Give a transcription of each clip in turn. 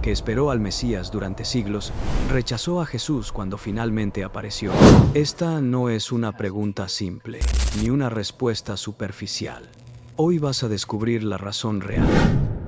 que esperó al Mesías durante siglos, rechazó a Jesús cuando finalmente apareció. Esta no es una pregunta simple, ni una respuesta superficial. Hoy vas a descubrir la razón real,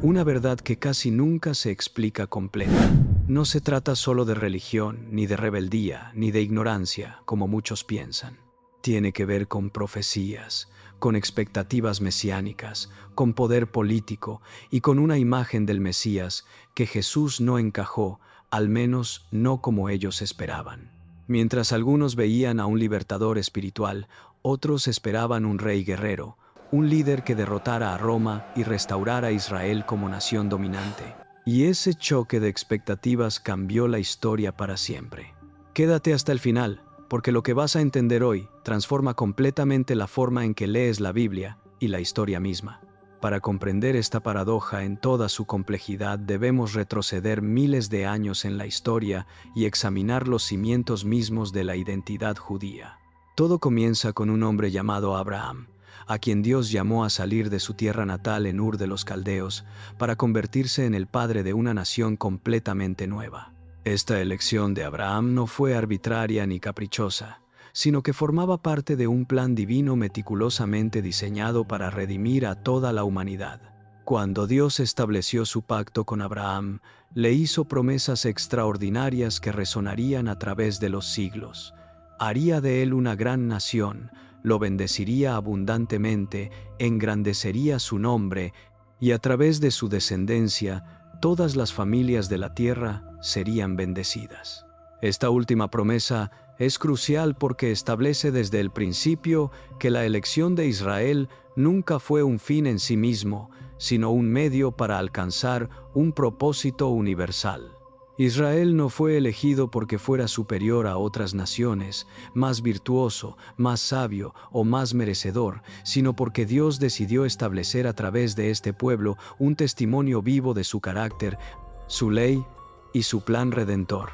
una verdad que casi nunca se explica completa. No se trata solo de religión, ni de rebeldía, ni de ignorancia, como muchos piensan. Tiene que ver con profecías, con expectativas mesiánicas, con poder político y con una imagen del Mesías que Jesús no encajó, al menos no como ellos esperaban. Mientras algunos veían a un libertador espiritual, otros esperaban un rey guerrero, un líder que derrotara a Roma y restaurara a Israel como nación dominante. Y ese choque de expectativas cambió la historia para siempre. Quédate hasta el final, porque lo que vas a entender hoy transforma completamente la forma en que lees la Biblia y la historia misma. Para comprender esta paradoja en toda su complejidad, debemos retroceder miles de años en la historia y examinar los cimientos mismos de la identidad judía. Todo comienza con un hombre llamado Abraham, a quien Dios llamó a salir de su tierra natal en Ur de los Caldeos para convertirse en el padre de una nación completamente nueva. Esta elección de Abraham no fue arbitraria ni caprichosa, sino que formaba parte de un plan divino meticulosamente diseñado para redimir a toda la humanidad. Cuando Dios estableció su pacto con Abraham, le hizo promesas extraordinarias que resonarían a través de los siglos. Haría de él una gran nación, lo bendeciría abundantemente, engrandecería su nombre, y a través de su descendencia, todas las familias de la tierra serían bendecidas. Esta última promesa es crucial porque establece desde el principio que la elección de Israel nunca fue un fin en sí mismo, sino un medio para alcanzar un propósito universal. Israel no fue elegido porque fuera superior a otras naciones, más virtuoso, más sabio o más merecedor, sino porque Dios decidió establecer a través de este pueblo un testimonio vivo de su carácter, su ley y su plan redentor.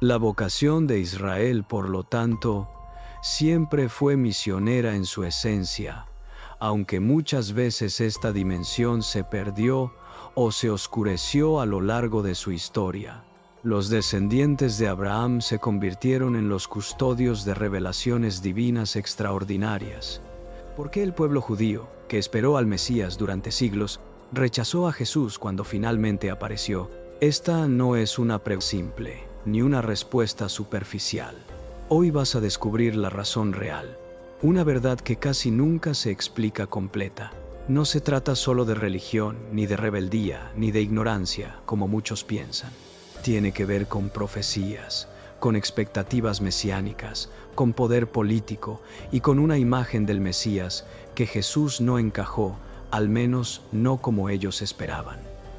La vocación de Israel, por lo tanto, siempre fue misionera en su esencia, aunque muchas veces esta dimensión se perdió o se oscureció a lo largo de su historia. Los descendientes de Abraham se convirtieron en los custodios de revelaciones divinas extraordinarias. ¿Por qué el pueblo judío, que esperó al Mesías durante siglos, rechazó a Jesús cuando finalmente apareció? Esta no es una pregunta simple, ni una respuesta superficial. Hoy vas a descubrir la razón real, una verdad que casi nunca se explica completa. No se trata solo de religión, ni de rebeldía, ni de ignorancia, como muchos piensan. Tiene que ver con profecías, con expectativas mesiánicas, con poder político y con una imagen del Mesías que Jesús no encajó, al menos no como ellos esperaban.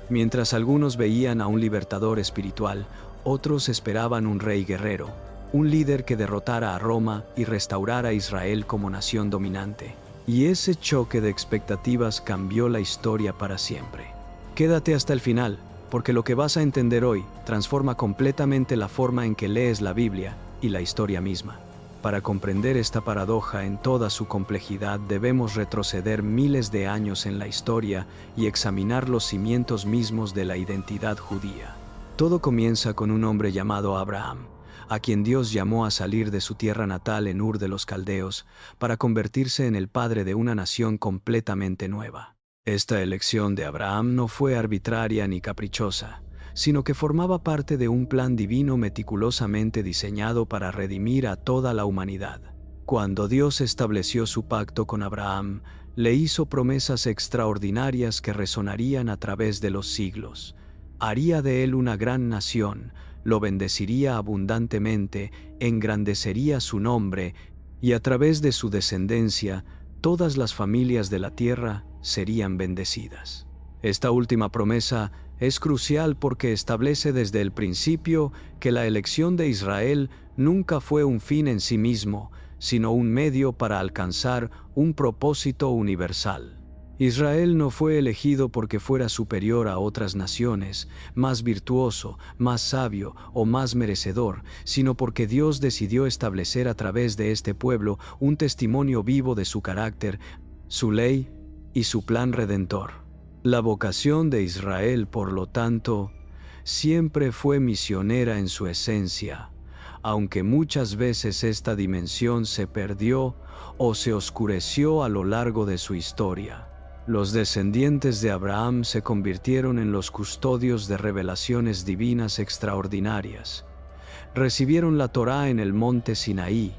Mientras algunos veían a un libertador espiritual, otros esperaban un rey guerrero, un líder que derrotara a Roma y restaurara a Israel como nación dominante. Y ese choque de expectativas cambió la historia para siempre. Quédate hasta el final, porque lo que vas a entender hoy transforma completamente la forma en que lees la Biblia y la historia misma. Para comprender esta paradoja en toda su complejidad, debemos retroceder miles de años en la historia y examinar los cimientos mismos de la identidad judía. Todo comienza con un hombre llamado Abraham, a quien Dios llamó a salir de su tierra natal en Ur de los Caldeos para convertirse en el padre de una nación completamente nueva. Esta elección de Abraham no fue arbitraria ni caprichosa, sino que formaba parte de un plan divino meticulosamente diseñado para redimir a toda la humanidad. Cuando Dios estableció su pacto con Abraham, le hizo promesas extraordinarias que resonarían a través de los siglos. Haría de él una gran nación, lo bendeciría abundantemente, engrandecería su nombre, y a través de su descendencia, todas las familias de la tierra serían bendecidas. Esta última promesa es crucial porque establece desde el principio que la elección de Israel nunca fue un fin en sí mismo, sino un medio para alcanzar un propósito universal. Israel no fue elegido porque fuera superior a otras naciones, más virtuoso, más sabio o más merecedor, sino porque Dios decidió establecer a través de este pueblo un testimonio vivo de su carácter, su ley y su plan redentor. La vocación de Israel, por lo tanto, siempre fue misionera en su esencia, aunque muchas veces esta dimensión se perdió o se oscureció a lo largo de su historia. Los descendientes de Abraham se convirtieron en los custodios de revelaciones divinas extraordinarias. Recibieron la Torá en el monte Sinaí,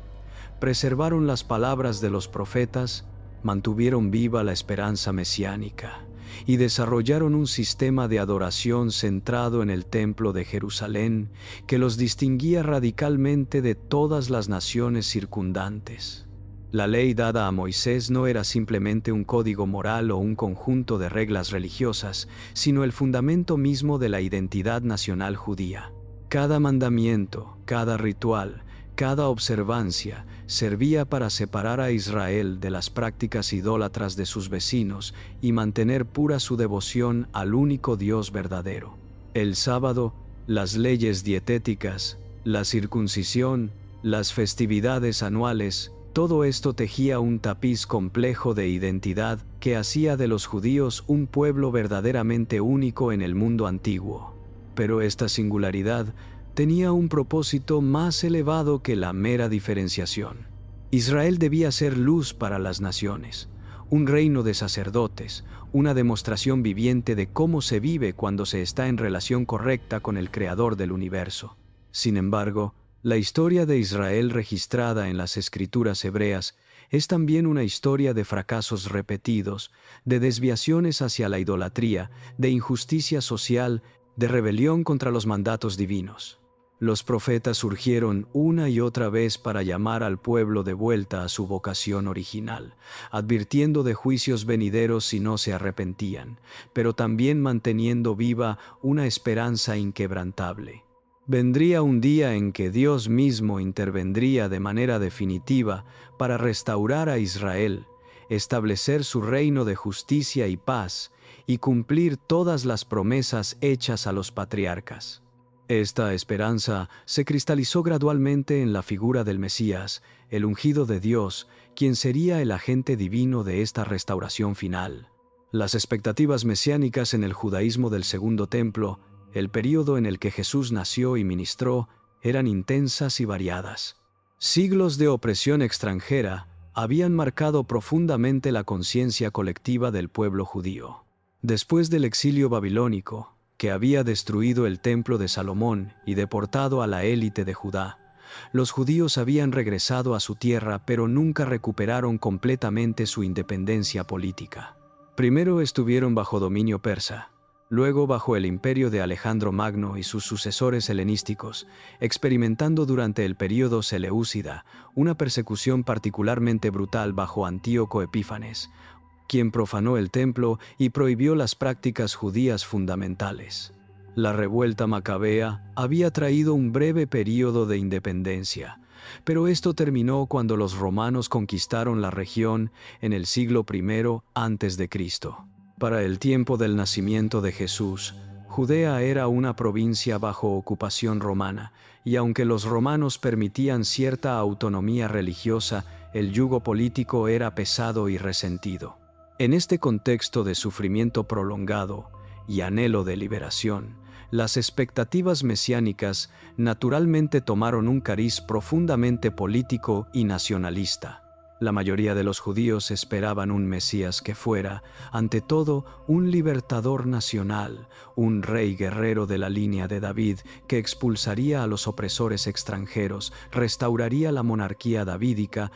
preservaron las palabras de los profetas, mantuvieron viva la esperanza mesiánica y desarrollaron un sistema de adoración centrado en el Templo de Jerusalén que los distinguía radicalmente de todas las naciones circundantes. La ley dada a Moisés no era simplemente un código moral o un conjunto de reglas religiosas, sino el fundamento mismo de la identidad nacional judía. Cada mandamiento, cada ritual, cada observancia servía para separar a Israel de las prácticas idólatras de sus vecinos y mantener pura su devoción al único Dios verdadero. El sábado, las leyes dietéticas, la circuncisión, las festividades anuales, todo esto tejía un tapiz complejo de identidad que hacía de los judíos un pueblo verdaderamente único en el mundo antiguo. Pero esta singularidad tenía un propósito más elevado que la mera diferenciación. Israel debía ser luz para las naciones, un reino de sacerdotes, una demostración viviente de cómo se vive cuando se está en relación correcta con el Creador del universo. Sin embargo, la historia de Israel registrada en las escrituras hebreas es también una historia de fracasos repetidos, de desviaciones hacia la idolatría, de injusticia social, de rebelión contra los mandatos divinos. Los profetas surgieron una y otra vez para llamar al pueblo de vuelta a su vocación original, advirtiendo de juicios venideros si no se arrepentían, pero también manteniendo viva una esperanza inquebrantable. Vendría un día en que Dios mismo intervendría de manera definitiva para restaurar a Israel, establecer su reino de justicia y paz y cumplir todas las promesas hechas a los patriarcas. Esta esperanza se cristalizó gradualmente en la figura del Mesías, el ungido de Dios, quien sería el agente divino de esta restauración final. Las expectativas mesiánicas en el judaísmo del Segundo Templo, el período en el que Jesús nació y ministró, eran intensas y variadas. Siglos de opresión extranjera habían marcado profundamente la conciencia colectiva del pueblo judío. Después del exilio babilónico, que había destruido el templo de Salomón y deportado a la élite de Judá, los judíos habían regresado a su tierra pero nunca recuperaron completamente su independencia política. Primero estuvieron bajo dominio persa, luego bajo el imperio de Alejandro Magno y sus sucesores helenísticos, experimentando durante el período seleúcida una persecución particularmente brutal bajo Antíoco Epífanes, quien profanó el templo y prohibió las prácticas judías fundamentales. La revuelta macabea había traído un breve período de independencia, pero esto terminó cuando los romanos conquistaron la región en el siglo I a.C. Para el tiempo del nacimiento de Jesús, Judea era una provincia bajo ocupación romana, y aunque los romanos permitían cierta autonomía religiosa, el yugo político era pesado y resentido. En este contexto de sufrimiento prolongado y anhelo de liberación, las expectativas mesiánicas naturalmente tomaron un cariz profundamente político y nacionalista. La mayoría de los judíos esperaban un Mesías que fuera, ante todo, un libertador nacional, un rey guerrero de la línea de David que expulsaría a los opresores extranjeros, restauraría la monarquía davídica,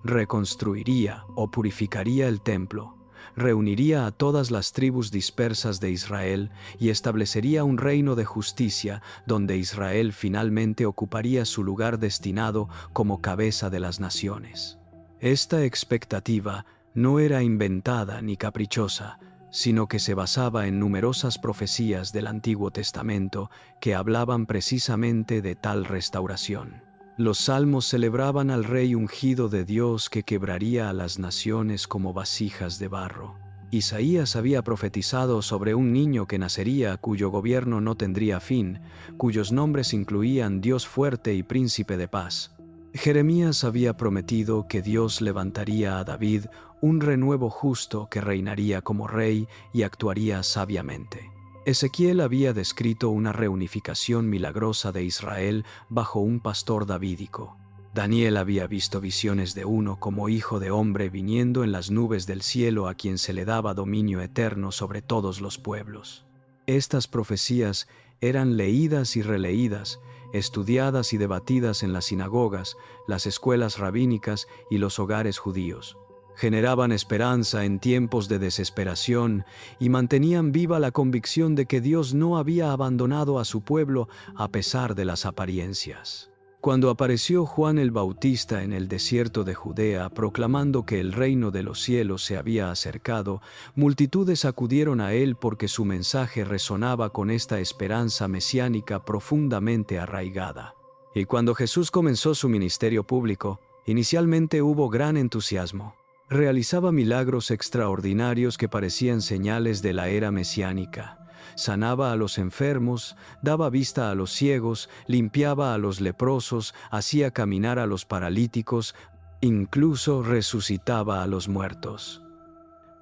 reconstruiría o purificaría el templo, reuniría a todas las tribus dispersas de Israel y establecería un reino de justicia donde Israel finalmente ocuparía su lugar destinado como cabeza de las naciones. Esta expectativa no era inventada ni caprichosa, sino que se basaba en numerosas profecías del Antiguo Testamento que hablaban precisamente de tal restauración. Los salmos celebraban al Rey ungido de Dios que quebraría a las naciones como vasijas de barro. Isaías había profetizado sobre un niño que nacería cuyo gobierno no tendría fin, cuyos nombres incluían Dios fuerte y príncipe de paz. Jeremías había prometido que Dios levantaría a David un renuevo justo que reinaría como rey y actuaría sabiamente. Ezequiel había descrito una reunificación milagrosa de Israel bajo un pastor davídico. Daniel había visto visiones de uno como hijo de hombre viniendo en las nubes del cielo a quien se le daba dominio eterno sobre todos los pueblos. Estas profecías eran leídas y releídas, estudiadas y debatidas en las sinagogas, las escuelas rabínicas y los hogares judíos. Generaban esperanza en tiempos de desesperación y mantenían viva la convicción de que Dios no había abandonado a su pueblo a pesar de las apariencias. Cuando apareció Juan el Bautista en el desierto de Judea proclamando que el reino de los cielos se había acercado, multitudes acudieron a él porque su mensaje resonaba con esta esperanza mesiánica profundamente arraigada. Y cuando Jesús comenzó su ministerio público, inicialmente hubo gran entusiasmo. Realizaba milagros extraordinarios que parecían señales de la era mesiánica. Sanaba a los enfermos, daba vista a los ciegos, limpiaba a los leprosos, hacía caminar a los paralíticos, incluso resucitaba a los muertos.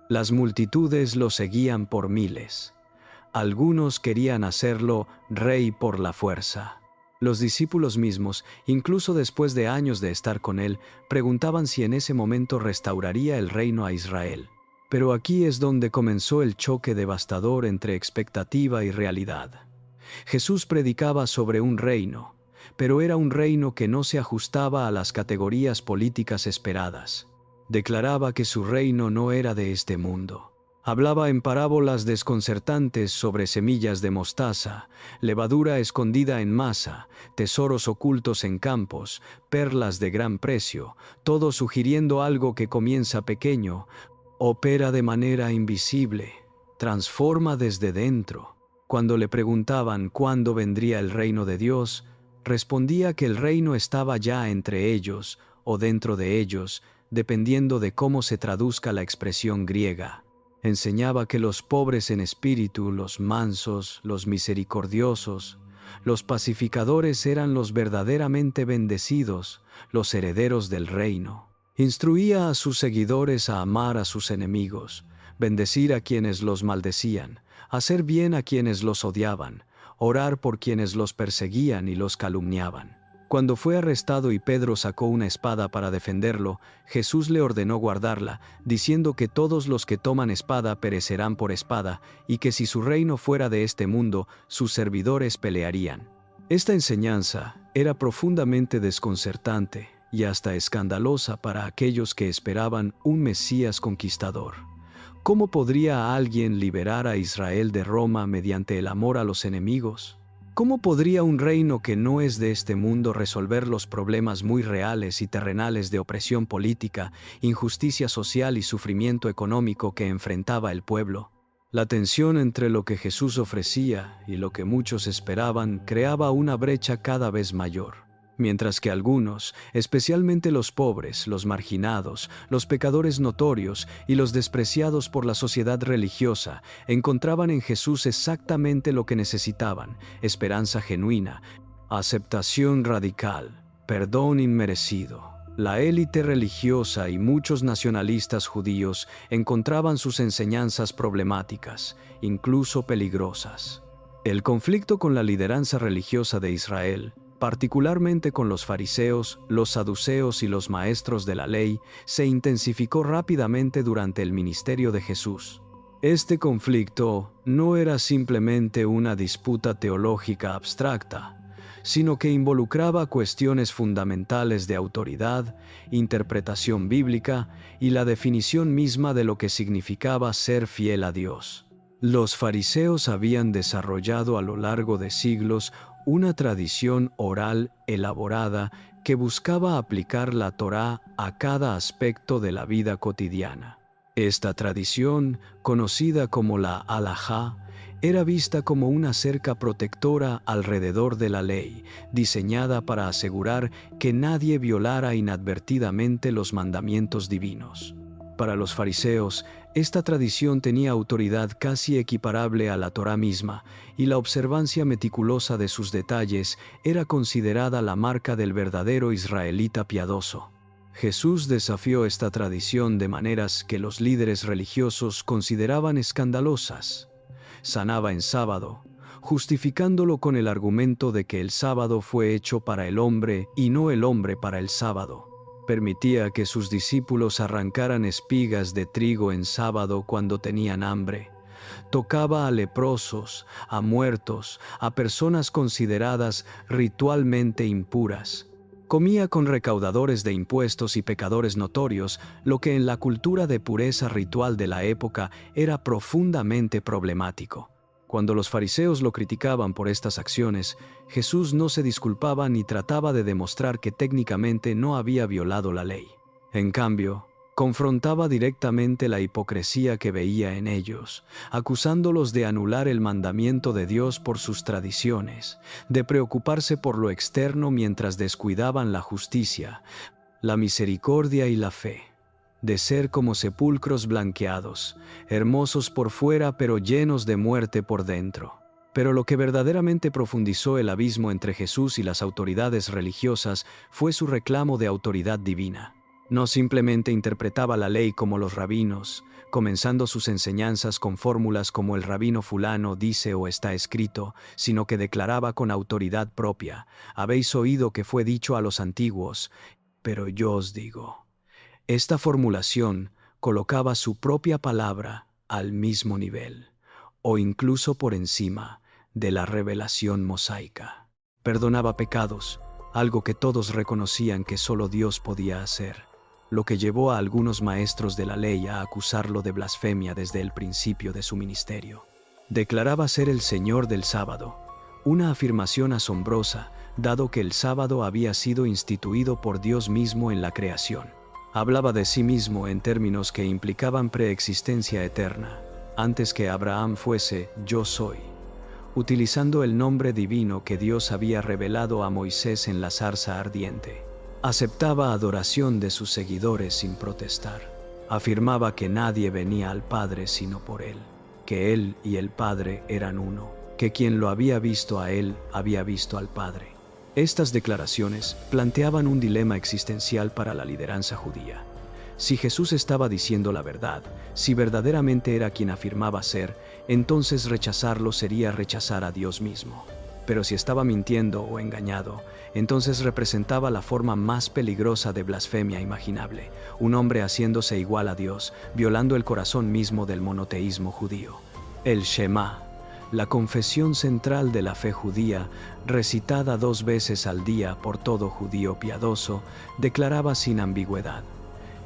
Las multitudes lo seguían por miles. Algunos querían hacerlo rey por la fuerza. Los discípulos mismos, incluso después de años de estar con él, preguntaban si en ese momento restauraría el reino a Israel. Pero aquí es donde comenzó el choque devastador entre expectativa y realidad. Jesús predicaba sobre un reino, pero era un reino que no se ajustaba a las categorías políticas esperadas. Declaraba que su reino no era de este mundo. Hablaba en parábolas desconcertantes sobre semillas de mostaza, levadura escondida en masa, tesoros ocultos en campos, perlas de gran precio, todo sugiriendo algo que comienza pequeño, opera de manera invisible, transforma desde dentro. Cuando le preguntaban cuándo vendría el reino de Dios, respondía que el reino estaba ya entre ellos o dentro de ellos, dependiendo de cómo se traduzca la expresión griega. Enseñaba que los pobres en espíritu, los mansos, los misericordiosos, los pacificadores eran los verdaderamente bendecidos, los herederos del reino. Instruía a sus seguidores a amar a sus enemigos, bendecir a quienes los maldecían, hacer bien a quienes los odiaban, orar por quienes los perseguían y los calumniaban. Cuando fue arrestado y Pedro sacó una espada para defenderlo, Jesús le ordenó guardarla, diciendo que todos los que toman espada perecerán por espada, y que si su reino fuera de este mundo, sus servidores pelearían. Esta enseñanza era profundamente desconcertante y hasta escandalosa para aquellos que esperaban un Mesías conquistador. ¿Cómo podría alguien liberar a Israel de Roma mediante el amor a los enemigos? ¿Cómo podría un reino que no es de este mundo resolver los problemas muy reales y terrenales de opresión política, injusticia social y sufrimiento económico que enfrentaba el pueblo? La tensión entre lo que Jesús ofrecía y lo que muchos esperaban creaba una brecha cada vez mayor. Mientras que algunos, especialmente los pobres, los marginados, los pecadores notorios y los despreciados por la sociedad religiosa, encontraban en Jesús exactamente lo que necesitaban: esperanza genuina, aceptación radical, perdón inmerecido. La élite religiosa y muchos nacionalistas judíos encontraban sus enseñanzas problemáticas, incluso peligrosas. El conflicto con la lideranza religiosa de Israel, particularmente con los fariseos, los saduceos y los maestros de la ley, se intensificó rápidamente durante el ministerio de Jesús. Este conflicto no era simplemente una disputa teológica abstracta, sino que involucraba cuestiones fundamentales de autoridad, interpretación bíblica y la definición misma de lo que significaba ser fiel a Dios. Los fariseos habían desarrollado a lo largo de siglos una tradición oral elaborada que buscaba aplicar la Torá a cada aspecto de la vida cotidiana. Esta tradición, conocida como la halajá, era vista como una cerca protectora alrededor de la ley, diseñada para asegurar que nadie violara inadvertidamente los mandamientos divinos. Para los fariseos, esta tradición tenía autoridad casi equiparable a la Torá misma, y la observancia meticulosa de sus detalles era considerada la marca del verdadero israelita piadoso. Jesús desafió esta tradición de maneras que los líderes religiosos consideraban escandalosas. sanaba en sábado, justificándolo con el argumento de que el sábado fue hecho para el hombre y no el hombre para el sábado. Permitía que sus discípulos arrancaran espigas de trigo en sábado cuando tenían hambre. Tocaba a leprosos, a muertos, a personas consideradas ritualmente impuras. Comía con recaudadores de impuestos y pecadores notorios, lo que en la cultura de pureza ritual de la época era profundamente problemático. Cuando los fariseos lo criticaban por estas acciones, Jesús no se disculpaba ni trataba de demostrar que técnicamente no había violado la ley. En cambio, confrontaba directamente la hipocresía que veía en ellos, acusándolos de anular el mandamiento de Dios por sus tradiciones, de preocuparse por lo externo mientras descuidaban la justicia, la misericordia y la fe, de ser como sepulcros blanqueados, hermosos por fuera pero llenos de muerte por dentro. Pero lo que verdaderamente profundizó el abismo entre Jesús y las autoridades religiosas fue su reclamo de autoridad divina. No simplemente interpretaba la ley como los rabinos, comenzando sus enseñanzas con fórmulas como el rabino fulano dice o está escrito, sino que declaraba con autoridad propia: habéis oído que fue dicho a los antiguos, pero yo os digo. Esta formulación colocaba su propia palabra al mismo nivel, o incluso por encima, de la revelación mosaica. Perdonaba pecados, algo que todos reconocían que solo Dios podía hacer, lo que llevó a algunos maestros de la ley a acusarlo de blasfemia desde el principio de su ministerio. Declaraba ser el Señor del sábado, una afirmación asombrosa, dado que el sábado había sido instituido por Dios mismo en la creación. Hablaba de sí mismo en términos que implicaban preexistencia eterna. Antes que Abraham fuese, yo soy, utilizando el nombre divino que Dios había revelado a Moisés en la zarza ardiente. Aceptaba adoración de sus seguidores sin protestar. Afirmaba que nadie venía al Padre sino por Él, que Él y el Padre eran uno, que quien lo había visto a Él había visto al Padre. Estas declaraciones planteaban un dilema existencial para la lideranza judía. Si Jesús estaba diciendo la verdad, si verdaderamente era quien afirmaba ser, entonces rechazarlo sería rechazar a Dios mismo. Pero si estaba mintiendo o engañado, entonces representaba la forma más peligrosa de blasfemia imaginable, un hombre haciéndose igual a Dios, violando el corazón mismo del monoteísmo judío. El Shema, la confesión central de la fe judía, recitada 2 veces al día por todo judío piadoso, declaraba sin ambigüedad: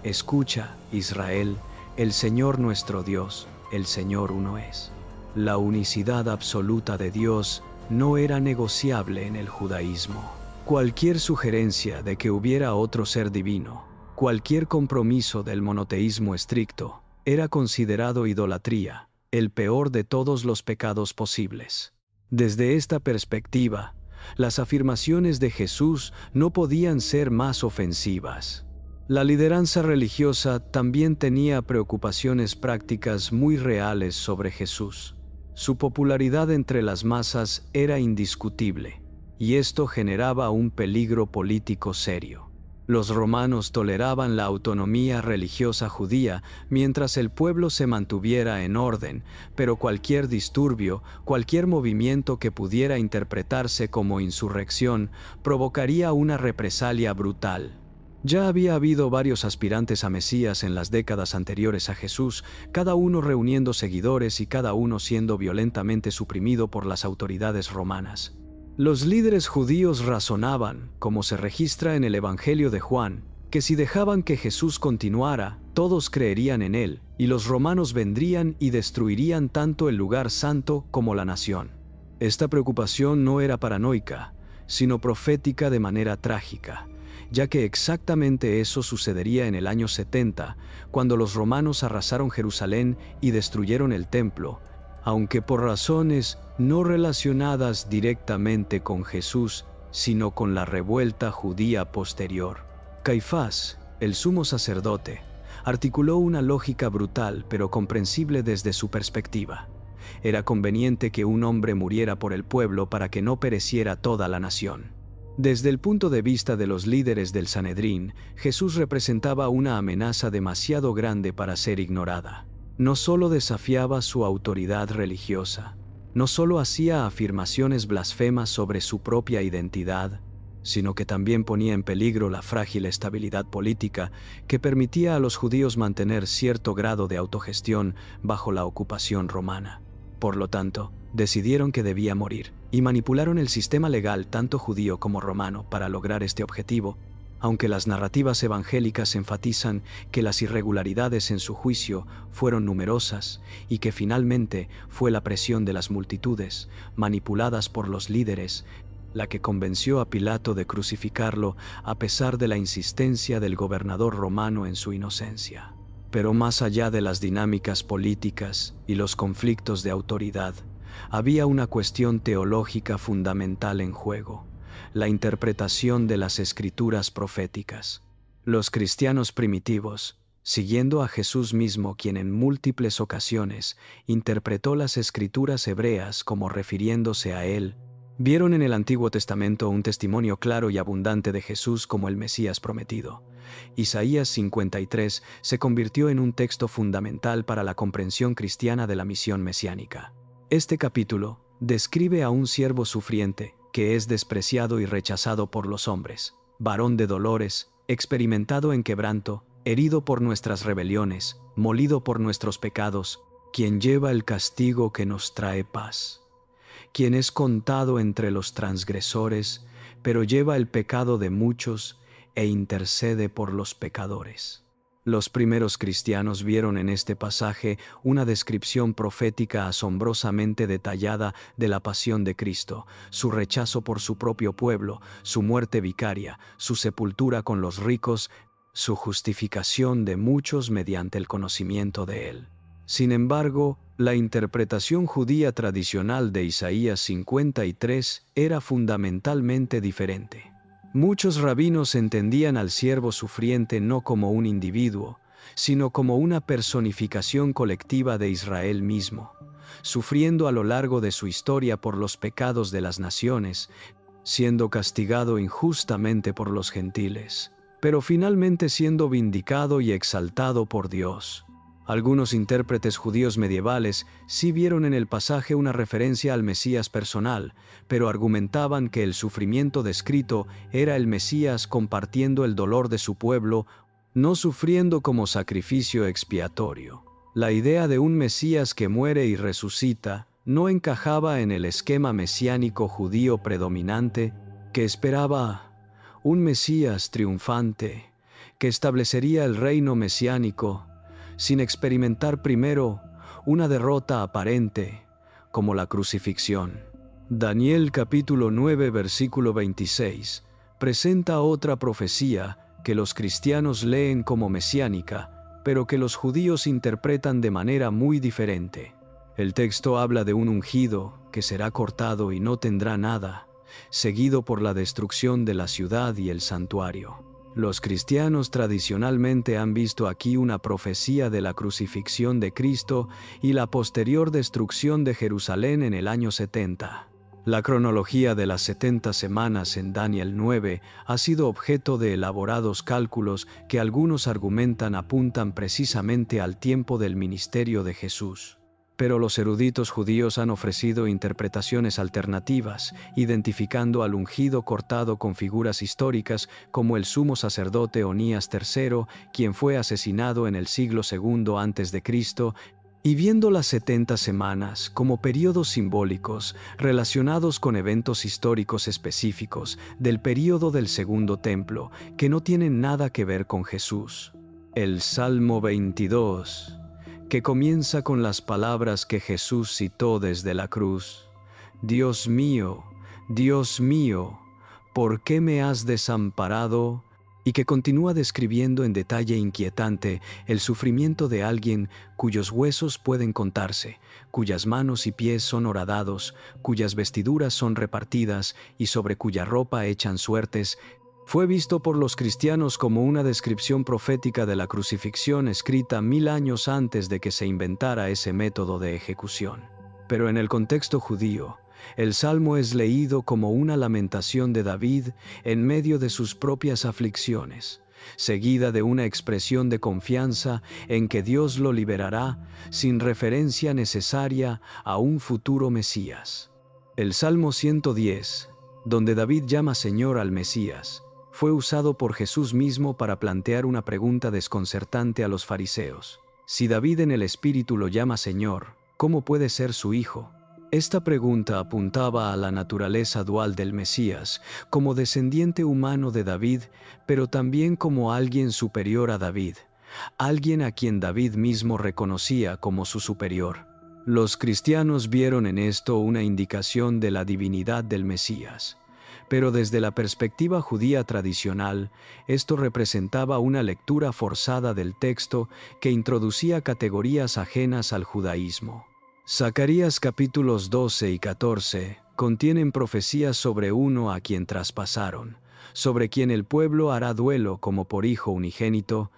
escucha, Israel, el Señor nuestro Dios, el Señor uno es. La unicidad absoluta de Dios no era negociable en el judaísmo. Cualquier sugerencia de que hubiera otro ser divino, cualquier compromiso del monoteísmo estricto, era considerado idolatría, el peor de todos los pecados posibles. Desde esta perspectiva, las afirmaciones de Jesús no podían ser más ofensivas. La lideranza religiosa también tenía preocupaciones prácticas muy reales sobre Jesús. Su popularidad entre las masas era indiscutible, y esto generaba un peligro político serio. Los romanos toleraban la autonomía religiosa judía mientras el pueblo se mantuviera en orden, pero cualquier disturbio, cualquier movimiento que pudiera interpretarse como insurrección, provocaría una represalia brutal. Ya había habido varios aspirantes a Mesías en las décadas anteriores a Jesús, cada uno reuniendo seguidores y cada uno siendo violentamente suprimido por las autoridades romanas. Los líderes judíos razonaban, como se registra en el Evangelio de Juan, que si dejaban que Jesús continuara, todos creerían en él, y los romanos vendrían y destruirían tanto el lugar santo como la nación. Esta preocupación no era paranoica, sino profética de manera trágica, ya que exactamente eso sucedería en el año 70, cuando los romanos arrasaron Jerusalén y destruyeron el templo, aunque por razones no relacionadas directamente con Jesús, sino con la revuelta judía posterior. Caifás, el sumo sacerdote, articuló una lógica brutal pero comprensible desde su perspectiva. Era conveniente que un hombre muriera por el pueblo para que no pereciera toda la nación. Desde el punto de vista de los líderes del Sanedrín, Jesús representaba una amenaza demasiado grande para ser ignorada. no solo desafiaba su autoridad religiosa, no solo hacía afirmaciones blasfemas sobre su propia identidad, sino que también ponía en peligro la frágil estabilidad política que permitía a los judíos mantener cierto grado de autogestión bajo la ocupación romana. Por lo tanto, decidieron que debía morir y manipularon el sistema legal tanto judío como romano para lograr este objetivo, aunque las narrativas evangélicas enfatizan que las irregularidades en su juicio fueron numerosas y que finalmente fue la presión de las multitudes, manipuladas por los líderes, la que convenció a Pilato de crucificarlo a pesar de la insistencia del gobernador romano en su inocencia. Pero más allá de las dinámicas políticas y los conflictos de autoridad, había una cuestión teológica fundamental en juego: la interpretación de las escrituras proféticas. Los cristianos primitivos, siguiendo a Jesús mismo, quien en múltiples ocasiones interpretó las escrituras hebreas como refiriéndose a él, vieron en el Antiguo Testamento un testimonio claro y abundante de Jesús como el Mesías prometido. Isaías 53 se convirtió en un texto fundamental para la comprensión cristiana de la misión mesiánica. Este capítulo describe a un siervo sufriente que es despreciado y rechazado por los hombres, varón de dolores, experimentado en quebranto, herido por nuestras rebeliones, molido por nuestros pecados, quien lleva el castigo que nos trae paz, quien es contado entre los transgresores, pero lleva el pecado de muchos e intercede por los pecadores. Los primeros cristianos vieron en este pasaje una descripción profética asombrosamente detallada de la pasión de Cristo, su rechazo por su propio pueblo, su muerte vicaria, su sepultura con los ricos, su justificación de muchos mediante el conocimiento de Él. Sin embargo, la interpretación judía tradicional de Isaías 53 era fundamentalmente diferente. Muchos rabinos entendían al siervo sufriente no como un individuo, sino como una personificación colectiva de Israel mismo, sufriendo a lo largo de su historia por los pecados de las naciones, siendo castigado injustamente por los gentiles, pero finalmente siendo vindicado y exaltado por Dios. Algunos intérpretes judíos medievales sí vieron en el pasaje una referencia al Mesías personal, pero argumentaban que el sufrimiento descrito era el Mesías compartiendo el dolor de su pueblo, no sufriendo como sacrificio expiatorio. La idea de un Mesías que muere y resucita no encajaba en el esquema mesiánico judío predominante, que esperaba un Mesías triunfante, que establecería el reino mesiánico, sin experimentar primero una derrota aparente, como la crucifixión. Daniel capítulo 9 versículo 26 presenta otra profecía que los cristianos leen como mesiánica, pero que los judíos interpretan de manera muy diferente. El texto habla de un ungido que será cortado y no tendrá nada, seguido por la destrucción de la ciudad y el santuario. Los cristianos tradicionalmente han visto aquí una profecía de la crucifixión de Cristo y la posterior destrucción de Jerusalén en el año 70. La cronología de las 70 semanas en Daniel 9 ha sido objeto de elaborados cálculos que algunos argumentan apuntan precisamente al tiempo del ministerio de Jesús. Pero los eruditos judíos han ofrecido interpretaciones alternativas, identificando al ungido cortado con figuras históricas como el sumo sacerdote Onías III, quien fue asesinado en el siglo II a.C., y viendo las 70 semanas como periodos simbólicos relacionados con eventos históricos específicos del período del Segundo Templo que no tienen nada que ver con Jesús. El Salmo 22, que comienza con las palabras que Jesús citó desde la cruz: Dios mío, ¿por qué me has desamparado?, y que continúa describiendo en detalle inquietante el sufrimiento de alguien cuyos huesos pueden contarse, cuyas manos y pies son horadados, cuyas vestiduras son repartidas y sobre cuya ropa echan suertes, fue visto por los cristianos como una descripción profética de la crucifixión escrita 1000 años antes de que se inventara ese método de ejecución. Pero en el contexto judío, el Salmo es leído como una lamentación de David en medio de sus propias aflicciones, seguida de una expresión de confianza en que Dios lo liberará, sin referencia necesaria a un futuro Mesías. El Salmo 110, donde David llama Señor al Mesías, fue usado por Jesús mismo para plantear una pregunta desconcertante a los fariseos. Si David en el Espíritu lo llama Señor, ¿cómo puede ser su hijo? Esta pregunta apuntaba a la naturaleza dual del Mesías, como descendiente humano de David, pero también como alguien superior a David, alguien a quien David mismo reconocía como su superior. Los cristianos vieron en esto una indicación de la divinidad del Mesías, pero desde la perspectiva judía tradicional, esto representaba una lectura forzada del texto que introducía categorías ajenas al judaísmo. Zacarías capítulos 12 y 14 contienen profecías sobre uno a quien traspasaron, sobre quien el pueblo hará duelo como por hijo unigénito,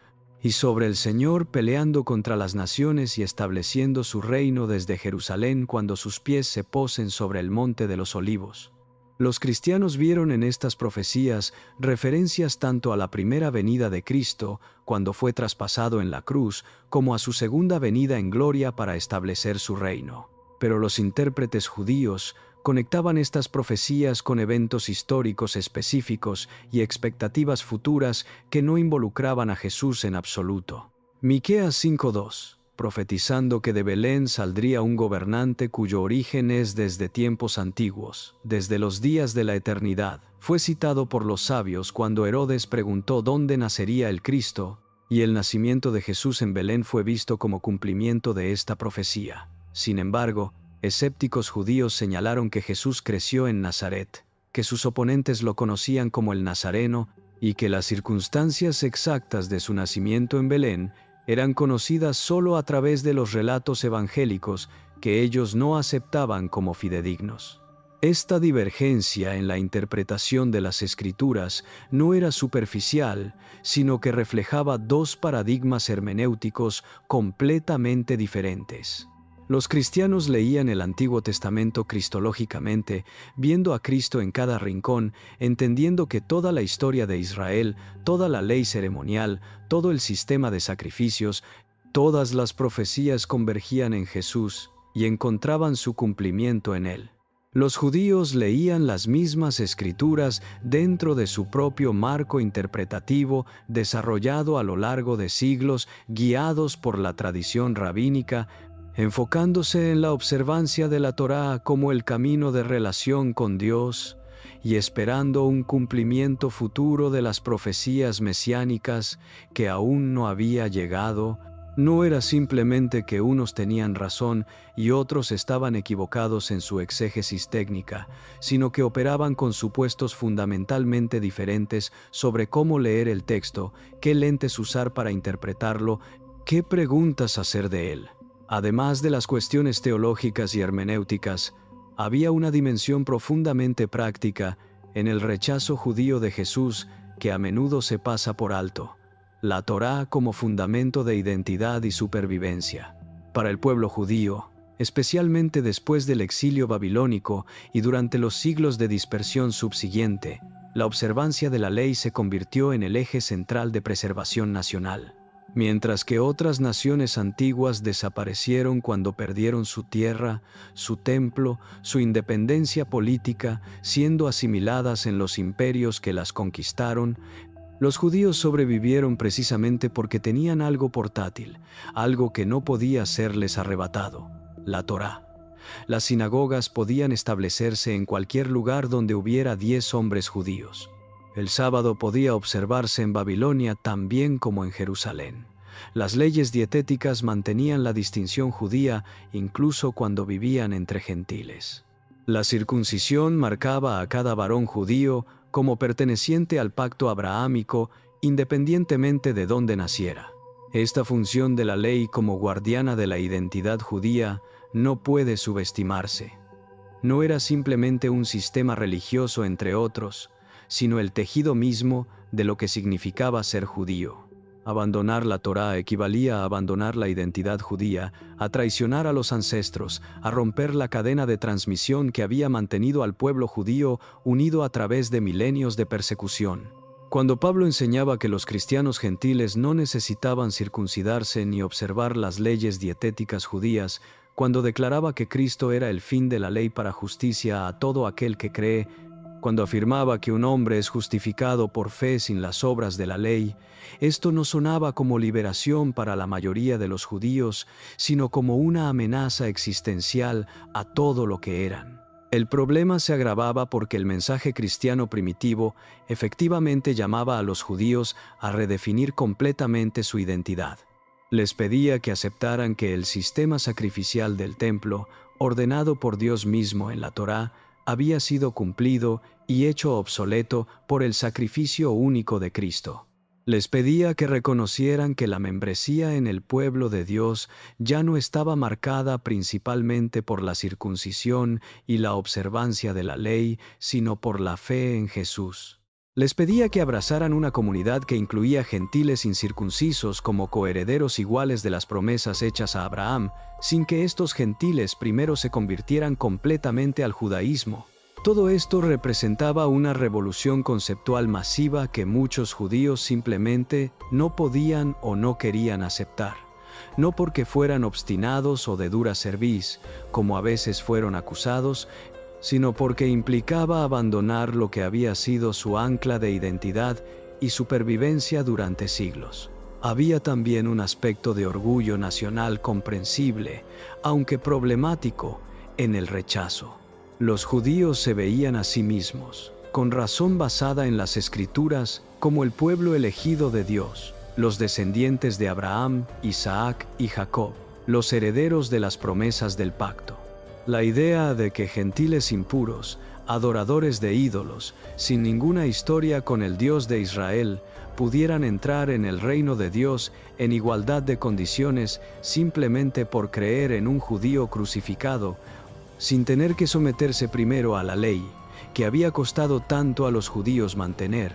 y sobre el Señor peleando contra las naciones y estableciendo su reino desde Jerusalén cuando sus pies se posen sobre el monte de los olivos. Los cristianos vieron en estas profecías referencias tanto a la primera venida de Cristo, cuando fue traspasado en la cruz, como a su segunda venida en gloria para establecer su reino. Pero los intérpretes judíos conectaban estas profecías con eventos históricos específicos y expectativas futuras que no involucraban a Jesús en absoluto. Miqueas 5:2. Profetizando que de Belén saldría un gobernante cuyo origen es desde tiempos antiguos, desde los días de la eternidad. Fue citado por los sabios cuando Herodes preguntó dónde nacería el Cristo, y el nacimiento de Jesús en Belén fue visto como cumplimiento de esta profecía. Sin embargo, escépticos judíos señalaron que Jesús creció en Nazaret, que sus oponentes lo conocían como el Nazareno, y que las circunstancias exactas de su nacimiento en Belén eran conocidas solo a través de los relatos evangélicos que ellos no aceptaban como fidedignos. Esta divergencia en la interpretación de las Escrituras no era superficial, sino que reflejaba dos paradigmas hermenéuticos completamente diferentes. Los cristianos leían el Antiguo Testamento cristológicamente, viendo a Cristo en cada rincón, entendiendo que toda la historia de Israel, toda la ley ceremonial, todo el sistema de sacrificios, todas las profecías convergían en Jesús y encontraban su cumplimiento en Él. Los judíos leían las mismas escrituras dentro de su propio marco interpretativo desarrollado a lo largo de siglos, guiados por la tradición rabínica, enfocándose en la observancia de la Torá como el camino de relación con Dios y esperando un cumplimiento futuro de las profecías mesiánicas que aún no había llegado. No era simplemente que unos tenían razón y otros estaban equivocados en su exégesis técnica, sino que operaban con supuestos fundamentalmente diferentes sobre cómo leer el texto, qué lentes usar para interpretarlo, qué preguntas hacer de él. Además de las cuestiones teológicas y hermenéuticas, había una dimensión profundamente práctica en el rechazo judío de Jesús que a menudo se pasa por alto: la Torá como fundamento de identidad y supervivencia. Para el pueblo judío, especialmente después del exilio babilónico y durante los siglos de dispersión subsiguiente, la observancia de la ley se convirtió en el eje central de preservación nacional. Mientras que otras naciones antiguas desaparecieron cuando perdieron su tierra, su templo, su independencia política, siendo asimiladas en los imperios que las conquistaron, los judíos sobrevivieron precisamente porque tenían algo portátil, algo que no podía serles arrebatado: la Torá. Las sinagogas podían establecerse en cualquier lugar donde hubiera 10 hombres judíos. El sábado podía observarse en Babilonia tan bien como en Jerusalén. Las leyes dietéticas mantenían la distinción judía incluso cuando vivían entre gentiles. La circuncisión marcaba a cada varón judío como perteneciente al pacto abrahámico, independientemente de dónde naciera. Esta función de la ley como guardiana de la identidad judía no puede subestimarse. No era simplemente un sistema religioso entre otros, sino el tejido mismo de lo que significaba ser judío. Abandonar la Torá equivalía a abandonar la identidad judía, a traicionar a los ancestros, a romper la cadena de transmisión que había mantenido al pueblo judío unido a través de milenios de persecución. Cuando Pablo enseñaba que los cristianos gentiles no necesitaban circuncidarse ni observar las leyes dietéticas judías, cuando declaraba que Cristo era el fin de la ley para justicia a todo aquel que cree, cuando afirmaba que un hombre es justificado por fe sin las obras de la ley, esto no sonaba como liberación para la mayoría de los judíos, sino como una amenaza existencial a todo lo que eran. El problema se agravaba porque el mensaje cristiano primitivo efectivamente llamaba a los judíos a redefinir completamente su identidad. Les pedía que aceptaran que el sistema sacrificial del templo, ordenado por Dios mismo en la Torá, había sido cumplido y hecho obsoleto por el sacrificio único de Cristo. Les pedía que reconocieran que la membresía en el pueblo de Dios ya no estaba marcada principalmente por la circuncisión y la observancia de la ley, sino por la fe en Jesús. Les pedía que abrazaran una comunidad que incluía gentiles incircuncisos como coherederos iguales de las promesas hechas a Abraham, sin que estos gentiles primero se convirtieran completamente al judaísmo. Todo esto representaba una revolución conceptual masiva que muchos judíos simplemente no podían o no querían aceptar. No porque fueran obstinados o de dura cerviz, como a veces fueron acusados, sino porque implicaba abandonar lo que había sido su ancla de identidad y supervivencia durante siglos. Había también un aspecto de orgullo nacional comprensible, aunque problemático, en el rechazo. Los judíos se veían a sí mismos, con razón basada en las Escrituras, como el pueblo elegido de Dios, los descendientes de Abraham, Isaac y Jacob, los herederos de las promesas del pacto. La idea de que gentiles impuros, adoradores de ídolos, sin ninguna historia con el Dios de Israel, pudieran entrar en el reino de Dios en igualdad de condiciones simplemente por creer en un judío crucificado, sin tener que someterse primero a la ley, que había costado tanto a los judíos mantener,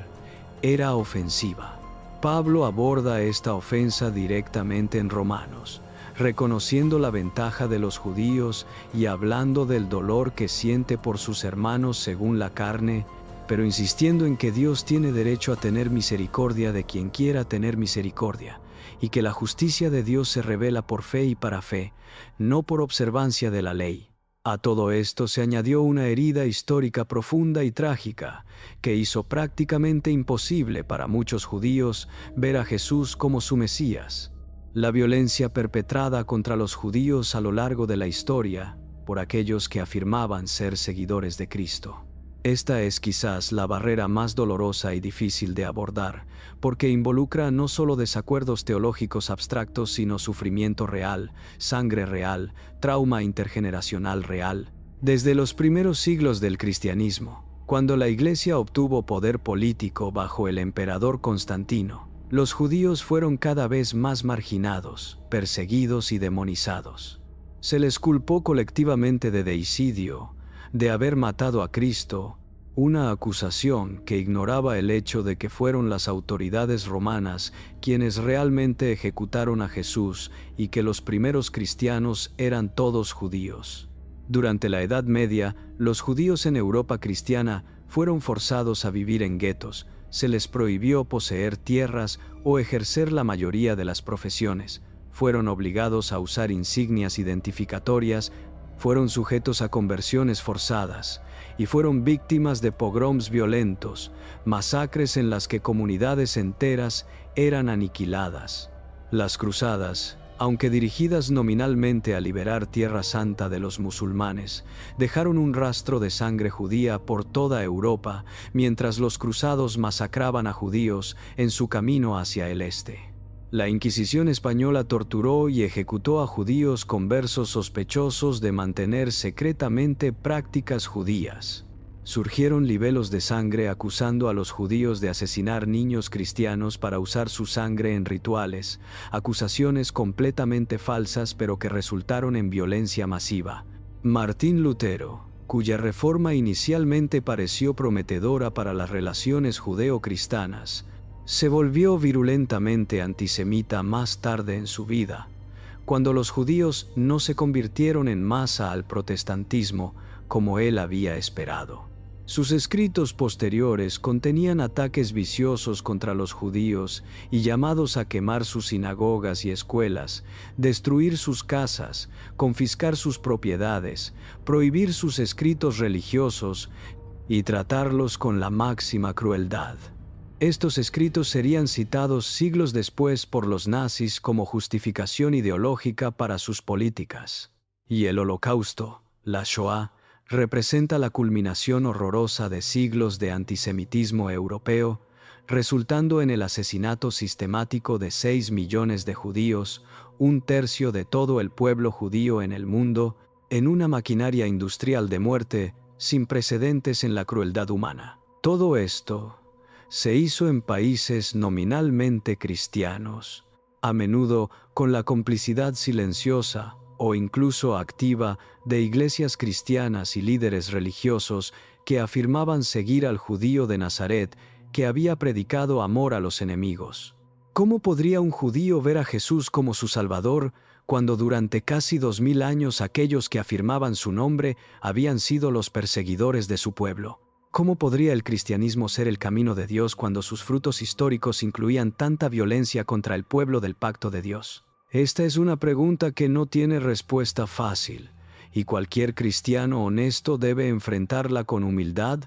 era ofensiva. Pablo aborda esta ofensa directamente en Romanos, reconociendo la ventaja de los judíos y hablando del dolor que siente por sus hermanos según la carne, pero insistiendo en que Dios tiene derecho a tener misericordia de quien quiera tener misericordia, y que la justicia de Dios se revela por fe y para fe, no por observancia de la ley. A todo esto se añadió una herida histórica profunda y trágica, que hizo prácticamente imposible para muchos judíos ver a Jesús como su Mesías. La violencia perpetrada contra los judíos a lo largo de la historia por aquellos que afirmaban ser seguidores de Cristo. Esta es quizás la barrera más dolorosa y difícil de abordar, porque involucra no solo desacuerdos teológicos abstractos, sino sufrimiento real, sangre real, trauma intergeneracional real. Desde los primeros siglos del cristianismo, cuando la Iglesia obtuvo poder político bajo el emperador Constantino, los judíos fueron cada vez más marginados, perseguidos y demonizados. Se les culpó colectivamente de deicidio, de haber matado a Cristo, una acusación que ignoraba el hecho de que fueron las autoridades romanas quienes realmente ejecutaron a Jesús y que los primeros cristianos eran todos judíos. Durante la Edad Media, los judíos en Europa cristiana fueron forzados a vivir en guetos, se les prohibió poseer tierras o ejercer la mayoría de las profesiones, fueron obligados a usar insignias identificatorias, fueron sujetos a conversiones forzadas y fueron víctimas de pogroms violentos, masacres en las que comunidades enteras eran aniquiladas. Las cruzadas, aunque dirigidas nominalmente a liberar Tierra Santa de los musulmanes, dejaron un rastro de sangre judía por toda Europa, mientras los cruzados masacraban a judíos en su camino hacia el este. La Inquisición española torturó y ejecutó a judíos conversos sospechosos de mantener secretamente prácticas judías. Surgieron libelos de sangre acusando a los judíos de asesinar niños cristianos para usar su sangre en rituales, acusaciones completamente falsas pero que resultaron en violencia masiva. Martín Lutero, cuya reforma inicialmente pareció prometedora para las relaciones judeo-cristianas, se volvió virulentamente antisemita más tarde en su vida, cuando los judíos no se convirtieron en masa al protestantismo como él había esperado. Sus escritos posteriores contenían ataques viciosos contra los judíos y llamados a quemar sus sinagogas y escuelas, destruir sus casas, confiscar sus propiedades, prohibir sus escritos religiosos y tratarlos con la máxima crueldad. Estos escritos serían citados siglos después por los nazis como justificación ideológica para sus políticas. Y el Holocausto, la Shoah, representa la culminación horrorosa de siglos de antisemitismo europeo, resultando en el asesinato sistemático de 6 millones de judíos, un tercio de todo el pueblo judío en el mundo, en una maquinaria industrial de muerte sin precedentes en la crueldad humana. Todo esto se hizo en países nominalmente cristianos, a menudo con la complicidad silenciosa o incluso activa de iglesias cristianas y líderes religiosos que afirmaban seguir al judío de Nazaret que había predicado amor a los enemigos. ¿Cómo podría un judío ver a Jesús como su Salvador cuando durante casi 2000 años aquellos que afirmaban su nombre habían sido los perseguidores de su pueblo? ¿Cómo podría el cristianismo ser el camino de Dios cuando sus frutos históricos incluían tanta violencia contra el pueblo del pacto de Dios? Esta es una pregunta que no tiene respuesta fácil, y cualquier cristiano honesto debe enfrentarla con humildad,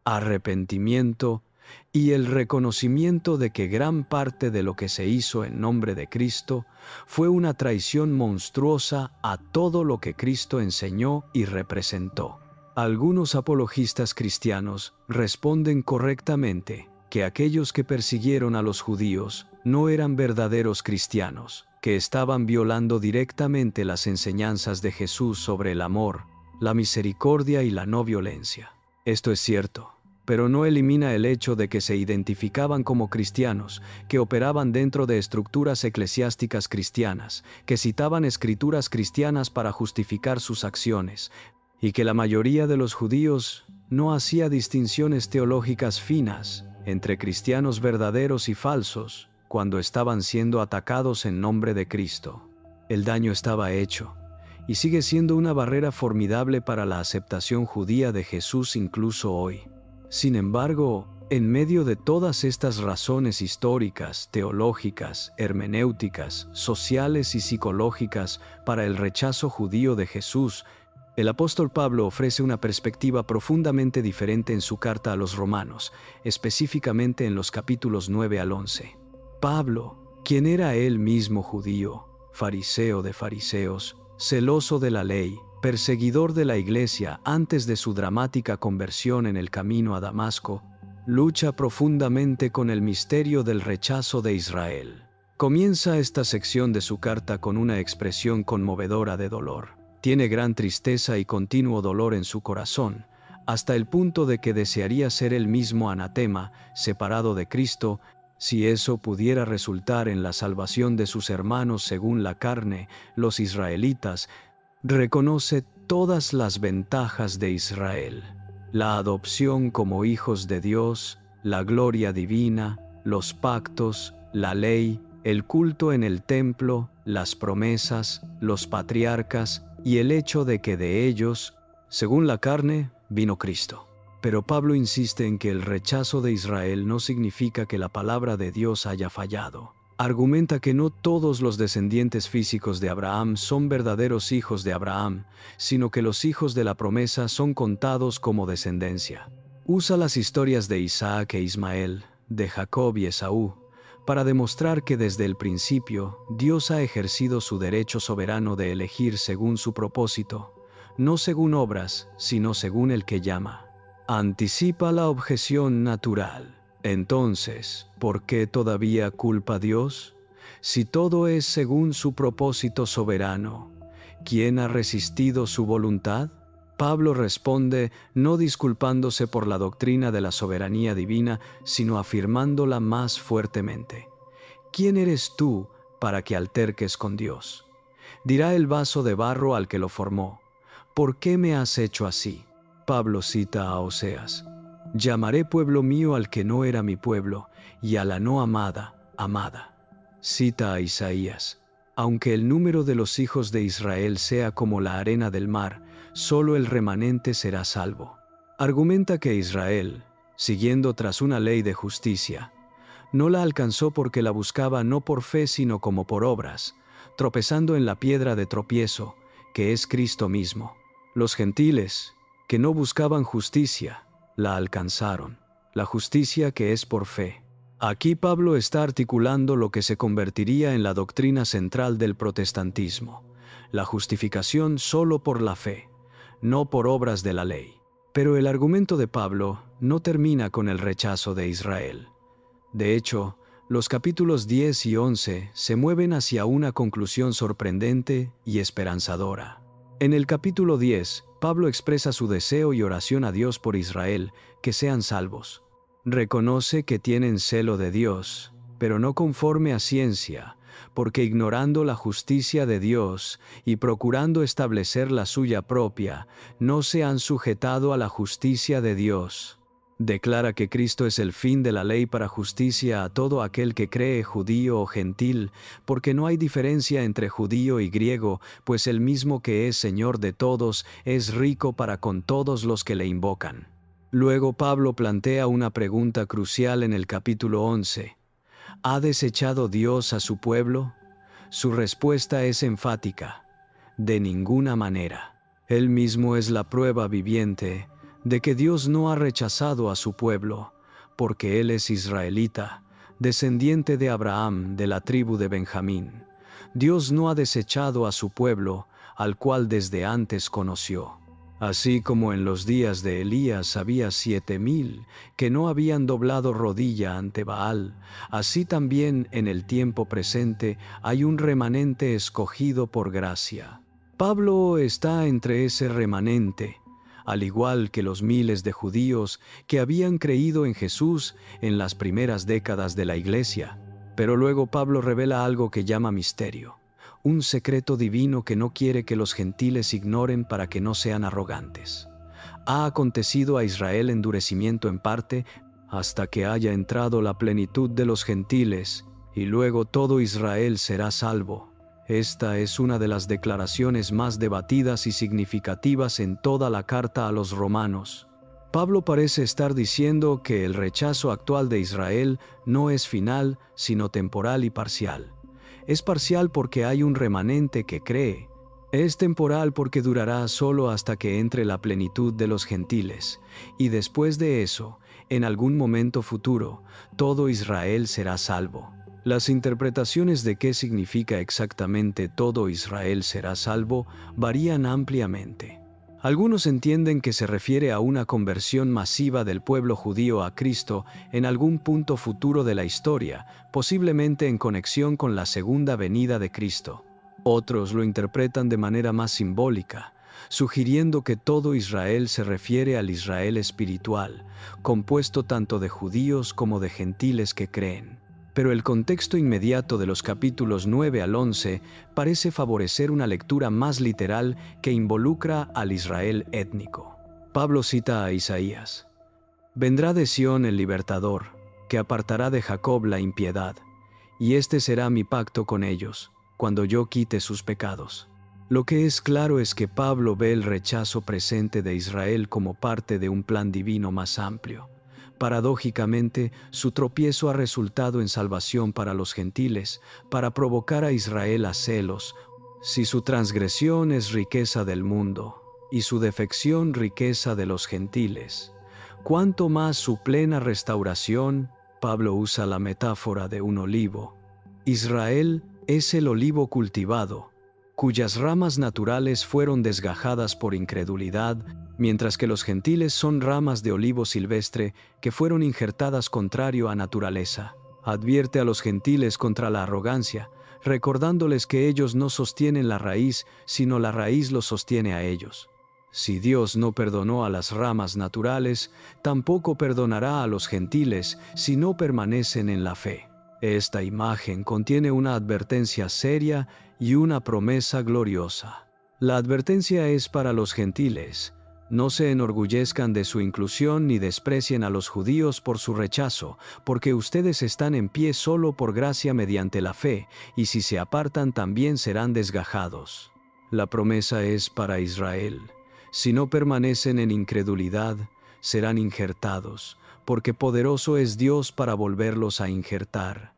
arrepentimiento y el reconocimiento de que gran parte de lo que se hizo en nombre de Cristo fue una traición monstruosa a todo lo que Cristo enseñó y representó. Algunos apologistas cristianos responden correctamente que aquellos que persiguieron a los judíos no eran verdaderos cristianos, que estaban violando directamente las enseñanzas de Jesús sobre el amor, la misericordia y la no violencia. Esto es cierto, pero no elimina el hecho de que se identificaban como cristianos, que operaban dentro de estructuras eclesiásticas cristianas, que citaban escrituras cristianas para justificar sus acciones, y que la mayoría de los judíos no hacía distinciones teológicas finas entre cristianos verdaderos y falsos cuando estaban siendo atacados en nombre de Cristo. El daño estaba hecho, y sigue siendo una barrera formidable para la aceptación judía de Jesús incluso hoy. Sin embargo, en medio de todas estas razones históricas, teológicas, hermenéuticas, sociales y psicológicas para el rechazo judío de Jesús, el apóstol Pablo ofrece una perspectiva profundamente diferente en su carta a los romanos, específicamente en los capítulos 9 al 11. Pablo, quien era él mismo judío, fariseo de fariseos, celoso de la ley, perseguidor de la iglesia antes de su dramática conversión en el camino a Damasco, lucha profundamente con el misterio del rechazo de Israel. Comienza esta sección de su carta con una expresión conmovedora de dolor. Tiene gran tristeza y continuo dolor en su corazón, hasta el punto de que desearía ser él mismo anatema, separado de Cristo, si eso pudiera resultar en la salvación de sus hermanos según la carne, los israelitas. Reconoce todas las ventajas de Israel: la adopción como hijos de Dios, la gloria divina, los pactos, la ley, el culto en el templo, las promesas, los patriarcas y el hecho de que de ellos, según la carne, vino Cristo. Pero Pablo insiste en que el rechazo de Israel no significa que la palabra de Dios haya fallado. Argumenta que no todos los descendientes físicos de Abraham son verdaderos hijos de Abraham, sino que los hijos de la promesa son contados como descendencia. Usa las historias de Isaac e Ismael, de Jacob y Esaú, para demostrar que desde el principio Dios ha ejercido su derecho soberano de elegir según su propósito, no según obras, sino según el que llama. Anticipa la objeción natural. Entonces, ¿por qué todavía culpa a Dios? Si todo es según su propósito soberano, ¿quién ha resistido su voluntad? Pablo responde, no disculpándose por la doctrina de la soberanía divina, sino afirmándola más fuertemente. ¿Quién eres tú para que alterques con Dios? Dirá el vaso de barro al que lo formó, ¿por qué me has hecho así? Pablo cita a Oseas: llamaré pueblo mío al que no era mi pueblo, y a la no amada, amada. Cita a Isaías: aunque el número de los hijos de Israel sea como la arena del mar, solo el remanente será salvo. Argumenta que Israel, siguiendo tras una ley de justicia, no la alcanzó porque la buscaba no por fe sino como por obras, tropezando en la piedra de tropiezo, que es Cristo mismo. Los gentiles, que no buscaban justicia, la alcanzaron, la justicia que es por fe. Aquí Pablo está articulando lo que se convertiría en la doctrina central del protestantismo, la justificación solo por la fe, no por obras de la ley. Pero el argumento de Pablo no termina con el rechazo de Israel. De hecho, los capítulos 10 y 11 se mueven hacia una conclusión sorprendente y esperanzadora. En el capítulo 10, Pablo expresa su deseo y oración a Dios por Israel, que sean salvos. Reconoce que tienen celo de Dios, pero no conforme a ciencia, porque ignorando la justicia de Dios y procurando establecer la suya propia, no se han sujetado a la justicia de Dios. Declara que Cristo es el fin de la ley para justicia a todo aquel que cree, judío o gentil, porque no hay diferencia entre judío y griego, pues el mismo que es Señor de todos es rico para con todos los que le invocan. Luego Pablo plantea una pregunta crucial en el capítulo 11. ¿Ha desechado Dios a su pueblo? Su respuesta es enfática: de ninguna manera. Él mismo es la prueba viviente de que Dios no ha rechazado a su pueblo, porque Él es israelita, descendiente de Abraham, de la tribu de Benjamín. Dios no ha desechado a su pueblo, al cual desde antes conoció. Así como en los días de Elías había 7,000 que no habían doblado rodilla ante Baal, así también en el tiempo presente hay un remanente escogido por gracia. Pablo está entre ese remanente, al igual que los miles de judíos que habían creído en Jesús en las primeras décadas de la Iglesia. Pero luego Pablo revela algo que llama misterio, un secreto divino que no quiere que los gentiles ignoren para que no sean arrogantes. Ha acontecido a Israel endurecimiento en parte, hasta que haya entrado la plenitud de los gentiles, y luego todo Israel será salvo. Esta es una de las declaraciones más debatidas y significativas en toda la carta a los romanos. Pablo parece estar diciendo que el rechazo actual de Israel no es final, sino temporal y parcial. Es parcial porque hay un remanente que cree. Es temporal porque durará solo hasta que entre la plenitud de los gentiles, y después de eso, en algún momento futuro, todo Israel será salvo. Las interpretaciones de qué significa exactamente todo Israel será salvo varían ampliamente. Algunos entienden que se refiere a una conversión masiva del pueblo judío a Cristo en algún punto futuro de la historia, posiblemente en conexión con la segunda venida de Cristo. Otros lo interpretan de manera más simbólica, sugiriendo que todo Israel se refiere al Israel espiritual, compuesto tanto de judíos como de gentiles que creen. Pero el contexto inmediato de los capítulos 9 al 11 parece favorecer una lectura más literal que involucra al Israel étnico. Pablo cita a Isaías: «Vendrá de Sión el libertador, que apartará de Jacob la impiedad, y este será mi pacto con ellos, cuando yo quite sus pecados». Lo que es claro es que Pablo ve el rechazo presente de Israel como parte de un plan divino más amplio. Paradójicamente, su tropiezo ha resultado en salvación para los gentiles, para provocar a Israel a celos. Si su transgresión es riqueza del mundo, y su defección riqueza de los gentiles, ¿cuánto más su plena restauración? Pablo usa la metáfora de un olivo. Israel es el olivo cultivado, cuyas ramas naturales fueron desgajadas por incredulidad, mientras que los gentiles son ramas de olivo silvestre que fueron injertadas contrario a naturaleza. Advierte a los gentiles contra la arrogancia, recordándoles que ellos no sostienen la raíz, sino la raíz los sostiene a ellos. Si Dios no perdonó a las ramas naturales, tampoco perdonará a los gentiles si no permanecen en la fe. Esta imagen contiene una advertencia seria y una promesa gloriosa. La advertencia es para los gentiles: no se enorgullezcan de su inclusión ni desprecien a los judíos por su rechazo, porque ustedes están en pie solo por gracia mediante la fe, y si se apartan también serán desgajados. La promesa es para Israel: si no permanecen en incredulidad, serán injertados, porque poderoso es Dios para volverlos a injertar.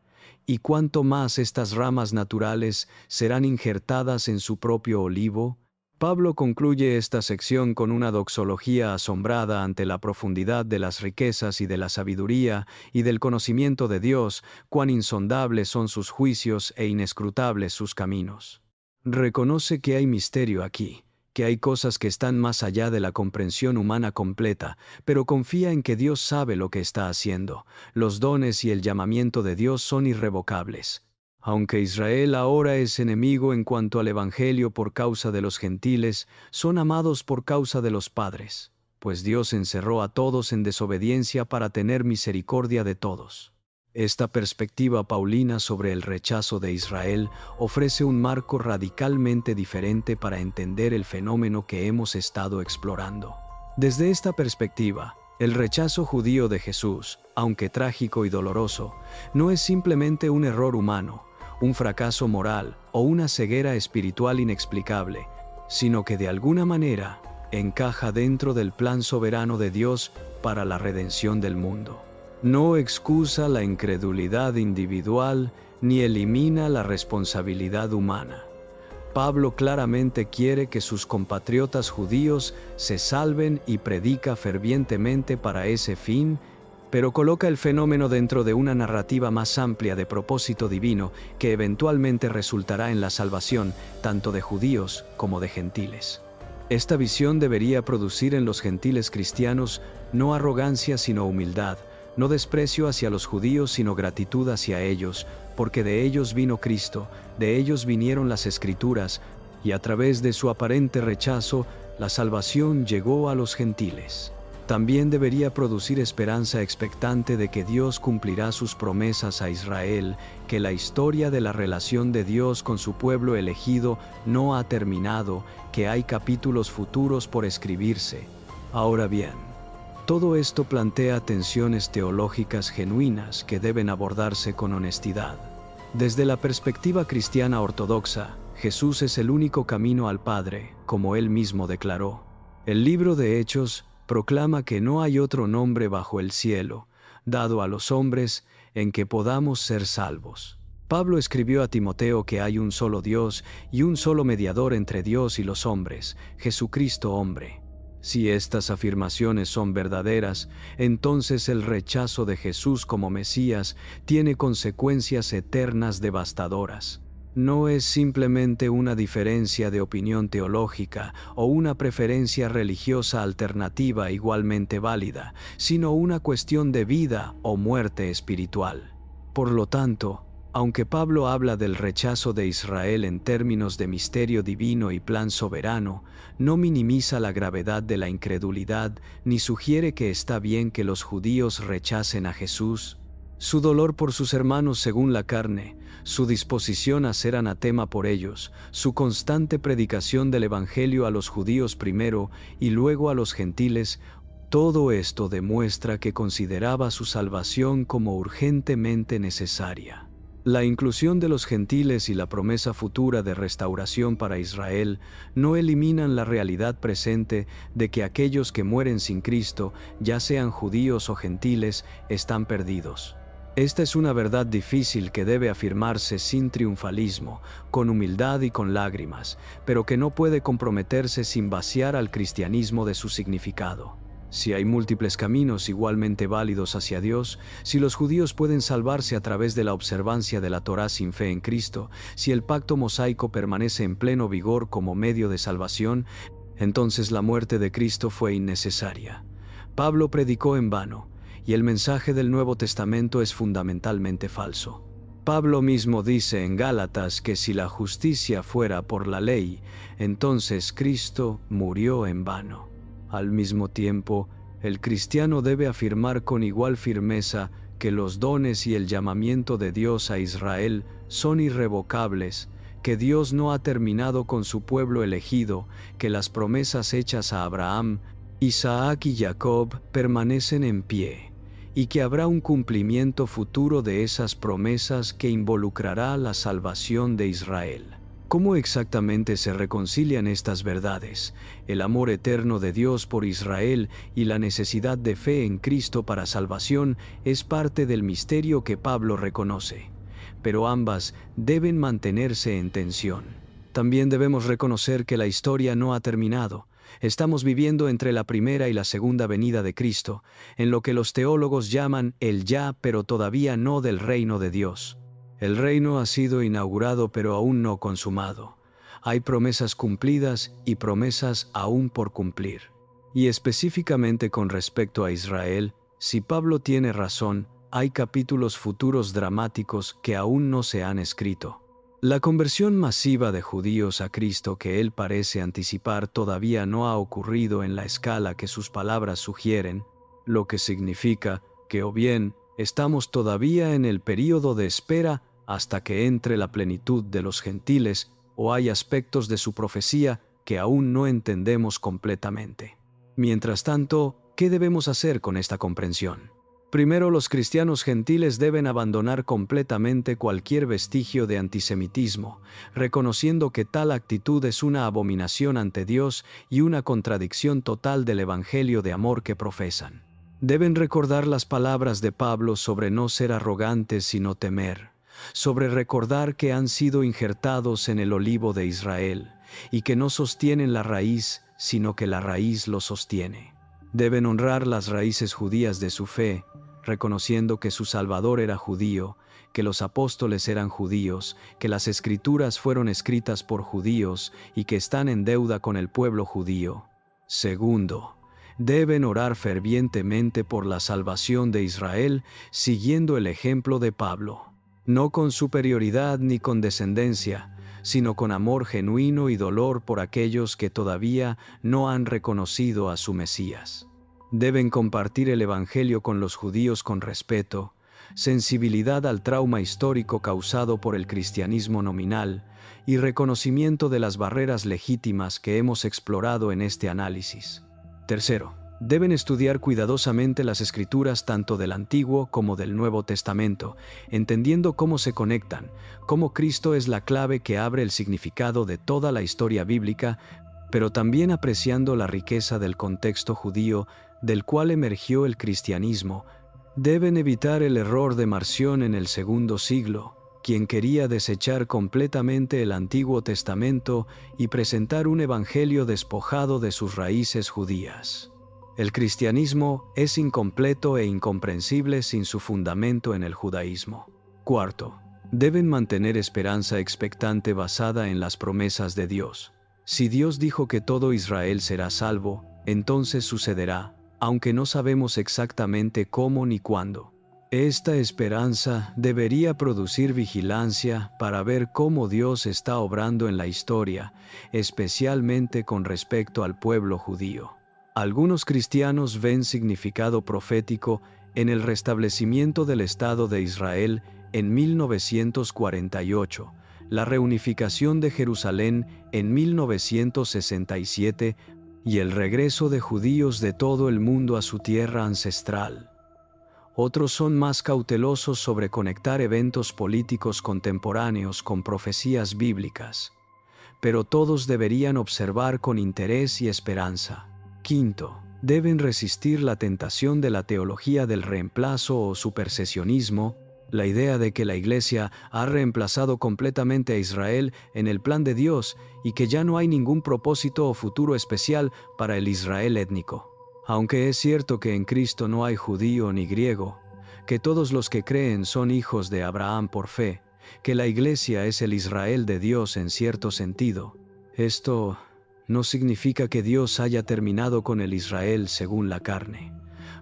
Y cuanto más estas ramas naturales serán injertadas en su propio olivo. Pablo concluye esta sección con una doxología asombrada ante la profundidad de las riquezas y de la sabiduría y del conocimiento de Dios, cuán insondables son sus juicios e inescrutables sus caminos. Reconoce que hay misterio aquí, que hay cosas que están más allá de la comprensión humana completa, pero confía en que Dios sabe lo que está haciendo. Los dones y el llamamiento de Dios son irrevocables. Aunque Israel ahora es enemigo en cuanto al Evangelio por causa de los gentiles, son amados por causa de los padres, pues Dios encerró a todos en desobediencia para tener misericordia de todos. Esta perspectiva paulina sobre el rechazo de Israel ofrece un marco radicalmente diferente para entender el fenómeno que hemos estado explorando. Desde esta perspectiva, el rechazo judío de Jesús, aunque trágico y doloroso, no es simplemente un error humano, un fracaso moral o una ceguera espiritual inexplicable, sino que de alguna manera encaja dentro del plan soberano de Dios para la redención del mundo. No excusa la incredulidad individual ni elimina la responsabilidad humana. Pablo claramente quiere que sus compatriotas judíos se salven y predica fervientemente para ese fin, pero coloca el fenómeno dentro de una narrativa más amplia de propósito divino que eventualmente resultará en la salvación tanto de judíos como de gentiles. Esta visión debería producir en los gentiles cristianos no arrogancia sino humildad, no desprecio hacia los judíos sino gratitud hacia ellos, porque de ellos vino Cristo, de ellos vinieron las Escrituras, y a través de su aparente rechazo, la salvación llegó a los gentiles. También debería producir esperanza expectante de que Dios cumplirá sus promesas a Israel, que la historia de la relación de Dios con su pueblo elegido no ha terminado, que hay capítulos futuros por escribirse. Ahora bien, todo esto plantea tensiones teológicas genuinas que deben abordarse con honestidad. Desde la perspectiva cristiana ortodoxa, Jesús es el único camino al Padre, como él mismo declaró. El libro de Hechos proclama que no hay otro nombre bajo el cielo, dado a los hombres, en que podamos ser salvos. Pablo escribió a Timoteo que hay un solo Dios y un solo mediador entre Dios y los hombres, Jesucristo hombre. Si estas afirmaciones son verdaderas, entonces el rechazo de Jesús como Mesías tiene consecuencias eternas devastadoras. No es simplemente una diferencia de opinión teológica o una preferencia religiosa alternativa igualmente válida, sino una cuestión de vida o muerte espiritual. Por lo tanto, aunque Pablo habla del rechazo de Israel en términos de misterio divino y plan soberano, no minimiza la gravedad de la incredulidad ni sugiere que está bien que los judíos rechacen a Jesús. Su dolor por sus hermanos según la carne, su disposición a ser anatema por ellos, su constante predicación del Evangelio a los judíos primero y luego a los gentiles, todo esto demuestra que consideraba su salvación como urgentemente necesaria. La inclusión de los gentiles y la promesa futura de restauración para Israel no eliminan la realidad presente de que aquellos que mueren sin Cristo, ya sean judíos o gentiles, están perdidos. Esta es una verdad difícil que debe afirmarse sin triunfalismo, con humildad y con lágrimas, pero que no puede comprometerse sin vaciar al cristianismo de su significado. Si hay múltiples caminos igualmente válidos hacia Dios, si los judíos pueden salvarse a través de la observancia de la Torá sin fe en Cristo, si el pacto mosaico permanece en pleno vigor como medio de salvación, entonces la muerte de Cristo fue innecesaria. Pablo predicó en vano, y el mensaje del Nuevo Testamento es fundamentalmente falso. Pablo mismo dice en Gálatas que si la justicia fuera por la ley, entonces Cristo murió en vano. Al mismo tiempo, el cristiano debe afirmar con igual firmeza que los dones y el llamamiento de Dios a Israel son irrevocables, que Dios no ha terminado con su pueblo elegido, que las promesas hechas a Abraham, Isaac y Jacob permanecen en pie, y que habrá un cumplimiento futuro de esas promesas que involucrará la salvación de Israel. ¿Cómo exactamente se reconcilian estas verdades? El amor eterno de Dios por Israel y la necesidad de fe en Cristo para salvación es parte del misterio que Pablo reconoce. Pero ambas deben mantenerse en tensión. También debemos reconocer que la historia no ha terminado. Estamos viviendo entre la primera y la segunda venida de Cristo, en lo que los teólogos llaman el ya pero todavía no del reino de Dios. El reino ha sido inaugurado pero aún no consumado. Hay promesas cumplidas y promesas aún por cumplir. Y específicamente con respecto a Israel, si Pablo tiene razón, hay capítulos futuros dramáticos que aún no se han escrito. La conversión masiva de judíos a Cristo que él parece anticipar todavía no ha ocurrido en la escala que sus palabras sugieren, lo que significa que o bien estamos todavía en el período de espera hasta que entre la plenitud de los gentiles, o hay aspectos de su profecía que aún no entendemos completamente. Mientras tanto, ¿qué debemos hacer con esta comprensión? Primero, los cristianos gentiles deben abandonar completamente cualquier vestigio de antisemitismo, reconociendo que tal actitud es una abominación ante Dios y una contradicción total del evangelio de amor que profesan. Deben recordar las palabras de Pablo sobre no ser arrogantes sino temer, sobre recordar que han sido injertados en el olivo de Israel y que no sostienen la raíz, sino que la raíz los sostiene. Deben honrar las raíces judías de su fe, reconociendo que su Salvador era judío, que los apóstoles eran judíos, que las Escrituras fueron escritas por judíos y que están en deuda con el pueblo judío. Segundo, deben orar fervientemente por la salvación de Israel, siguiendo el ejemplo de Pablo. No con superioridad ni condescendencia, sino con amor genuino y dolor por aquellos que todavía no han reconocido a su Mesías. Deben compartir el Evangelio con los judíos con respeto, sensibilidad al trauma histórico causado por el cristianismo nominal y reconocimiento de las barreras legítimas que hemos explorado en este análisis. Tercero, deben estudiar cuidadosamente las Escrituras tanto del Antiguo como del Nuevo Testamento, entendiendo cómo se conectan, cómo Cristo es la clave que abre el significado de toda la historia bíblica, pero también apreciando la riqueza del contexto judío del cual emergió el cristianismo. Deben evitar el error de Marción en el segundo siglo, quien quería desechar completamente el Antiguo Testamento y presentar un evangelio despojado de sus raíces judías. El cristianismo es incompleto e incomprensible sin su fundamento en el judaísmo. Cuarto, deben mantener esperanza expectante basada en las promesas de Dios. Si Dios dijo que todo Israel será salvo, entonces sucederá, aunque no sabemos exactamente cómo ni cuándo. Esta esperanza debería producir vigilancia para ver cómo Dios está obrando en la historia, especialmente con respecto al pueblo judío. Algunos cristianos ven significado profético en el restablecimiento del Estado de Israel en 1948, la reunificación de Jerusalén en 1967 y el regreso de judíos de todo el mundo a su tierra ancestral. Otros son más cautelosos sobre conectar eventos políticos contemporáneos con profecías bíblicas, pero todos deberían observar con interés y esperanza. Quinto, deben resistir la tentación de la teología del reemplazo o supersesionismo, la idea de que la Iglesia ha reemplazado completamente a Israel en el plan de Dios y que ya no hay ningún propósito o futuro especial para el Israel étnico. Aunque es cierto que en Cristo no hay judío ni griego, que todos los que creen son hijos de Abraham por fe, que la Iglesia es el Israel de Dios en cierto sentido, esto no significa que Dios haya terminado con el Israel según la carne.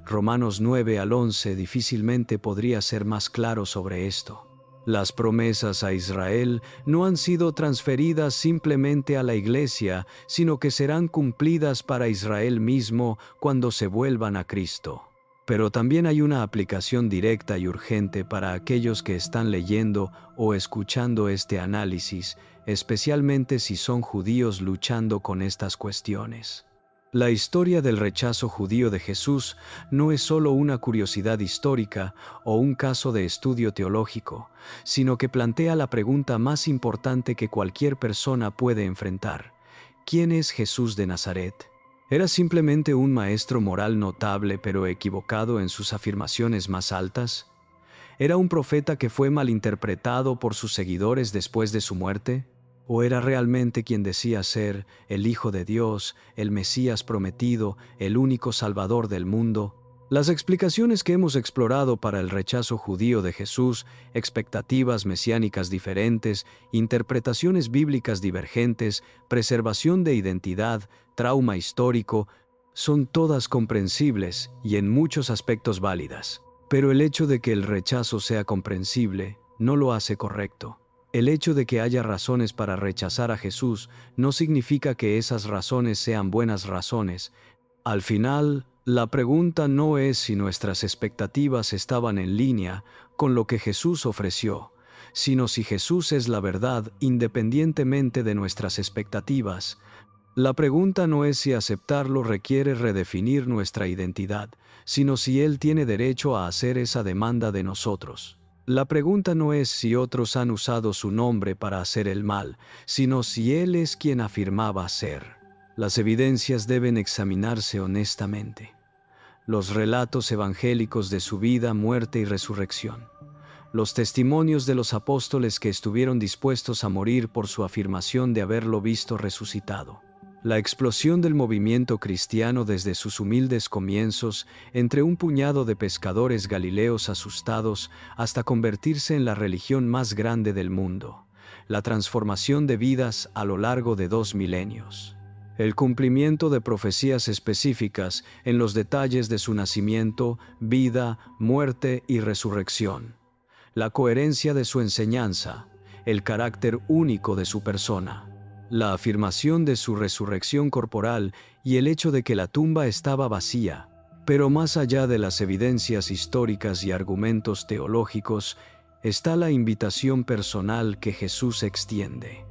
Romanos 9 al 11 difícilmente podría ser más claro sobre esto. Las promesas a Israel no han sido transferidas simplemente a la Iglesia, sino que serán cumplidas para Israel mismo cuando se vuelvan a Cristo. Pero también hay una aplicación directa y urgente para aquellos que están leyendo o escuchando este análisis, especialmente si son judíos luchando con estas cuestiones. La historia del rechazo judío de Jesús no es solo una curiosidad histórica o un caso de estudio teológico, sino que plantea la pregunta más importante que cualquier persona puede enfrentar: ¿quién es Jesús de Nazaret? ¿Era simplemente un maestro moral notable pero equivocado en sus afirmaciones más altas? ¿Era un profeta que fue malinterpretado por sus seguidores después de su muerte? ¿O era realmente quien decía ser el Hijo de Dios, el Mesías prometido, el único Salvador del mundo? Las explicaciones que hemos explorado para el rechazo judío de Jesús, expectativas mesiánicas diferentes, interpretaciones bíblicas divergentes, preservación de identidad, trauma histórico, son todas comprensibles y en muchos aspectos válidas. Pero el hecho de que el rechazo sea comprensible no lo hace correcto. El hecho de que haya razones para rechazar a Jesús no significa que esas razones sean buenas razones. Al final, la pregunta no es si nuestras expectativas estaban en línea con lo que Jesús ofreció, sino si Jesús es la verdad independientemente de nuestras expectativas. La pregunta no es si aceptarlo requiere redefinir nuestra identidad, sino si Él tiene derecho a hacer esa demanda de nosotros. La pregunta no es si otros han usado su nombre para hacer el mal, sino si Él es quien afirmaba ser. Las evidencias deben examinarse honestamente. Los relatos evangélicos de su vida, muerte y resurrección. Los testimonios de los apóstoles que estuvieron dispuestos a morir por su afirmación de haberlo visto resucitado. La explosión del movimiento cristiano desde sus humildes comienzos, entre un puñado de pescadores galileos asustados, hasta convertirse en la religión más grande del mundo. La transformación de vidas a lo largo de 2 milenios. El cumplimiento de profecías específicas en los detalles de su nacimiento, vida, muerte y resurrección. La coherencia de su enseñanza, el carácter único de su persona. La afirmación de su resurrección corporal y el hecho de que la tumba estaba vacía. Pero más allá de las evidencias históricas y argumentos teológicos, está la invitación personal que Jesús extiende.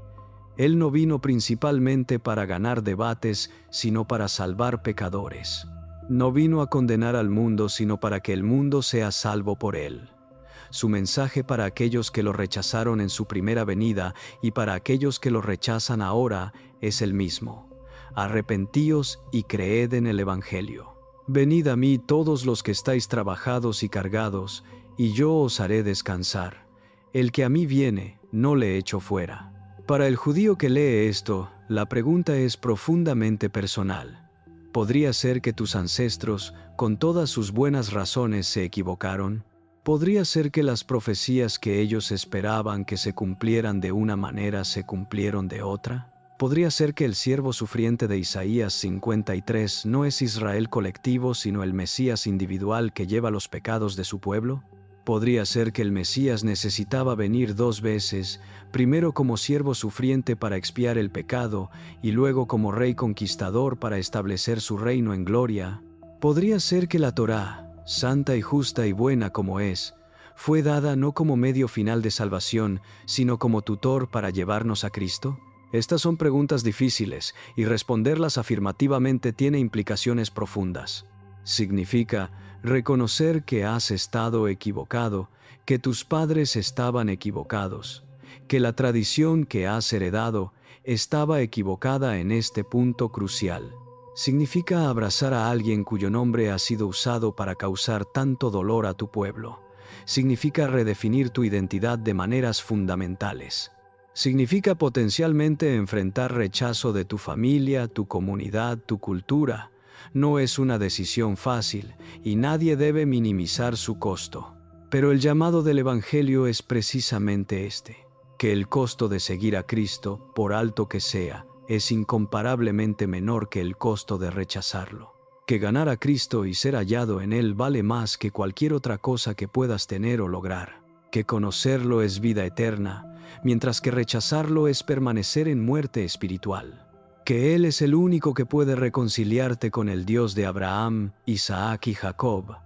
Él no vino principalmente para ganar debates, sino para salvar pecadores. No vino a condenar al mundo, sino para que el mundo sea salvo por él. Su mensaje para aquellos que lo rechazaron en su primera venida y para aquellos que lo rechazan ahora es el mismo. Arrepentíos y creed en el Evangelio. Venid a mí todos los que estáis trabajados y cargados, y yo os haré descansar. El que a mí viene, no le echo fuera. Para el judío que lee esto, la pregunta es profundamente personal. ¿Podría ser que tus ancestros, con todas sus buenas razones, se equivocaron? ¿Podría ser que las profecías que ellos esperaban que se cumplieran de una manera se cumplieron de otra? ¿Podría ser que el siervo sufriente de Isaías 53 no es Israel colectivo, sino el Mesías individual que lleva los pecados de su pueblo? ¿Podría ser que el Mesías necesitaba venir 2 veces, primero como siervo sufriente para expiar el pecado y luego como rey conquistador para establecer su reino en gloria? ¿Podría ser que la Torá, santa y justa y buena como es, fue dada no como medio final de salvación, sino como tutor para llevarnos a Cristo? Estas son preguntas difíciles, y responderlas afirmativamente tiene implicaciones profundas. Significa reconocer que has estado equivocado, que tus padres estaban equivocados, que la tradición que has heredado estaba equivocada en este punto crucial. Significa abrazar a alguien cuyo nombre ha sido usado para causar tanto dolor a tu pueblo. Significa redefinir tu identidad de maneras fundamentales. Significa potencialmente enfrentar rechazo de tu familia, tu comunidad, tu cultura. No es una decisión fácil y nadie debe minimizar su costo. Pero el llamado del Evangelio es precisamente este: que el costo de seguir a Cristo, por alto que sea, es incomparablemente menor que el costo de rechazarlo. Que ganar a Cristo y ser hallado en Él vale más que cualquier otra cosa que puedas tener o lograr. Que conocerlo es vida eterna, mientras que rechazarlo es permanecer en muerte espiritual. Que Él es el único que puede reconciliarte con el Dios de Abraham, Isaac y Jacob,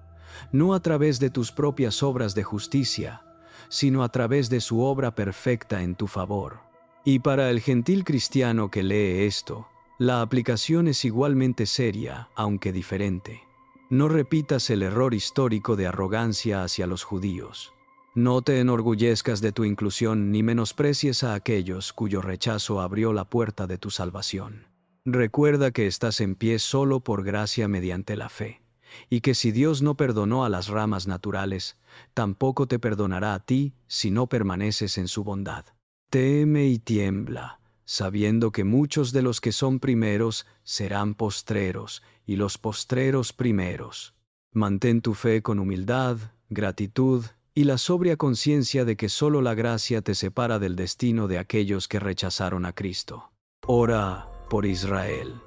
no a través de tus propias obras de justicia, sino a través de su obra perfecta en tu favor. Y para el gentil cristiano que lee esto, La aplicación es igualmente seria, aunque diferente. No repitas el error histórico de arrogancia hacia los judíos. No te enorgullezcas de tu inclusión ni menosprecies a aquellos cuyo rechazo abrió la puerta de tu salvación. Recuerda que estás en pie solo por gracia mediante la fe, y que si Dios no perdonó a las ramas naturales, tampoco te perdonará a ti si no permaneces en su bondad. Teme y tiembla, sabiendo que muchos de los que son primeros serán postreros, y los postreros primeros. Mantén tu fe con humildad, gratitud y la sobria conciencia de que solo la gracia te separa del destino de aquellos que rechazaron a Cristo. Ora por Israel.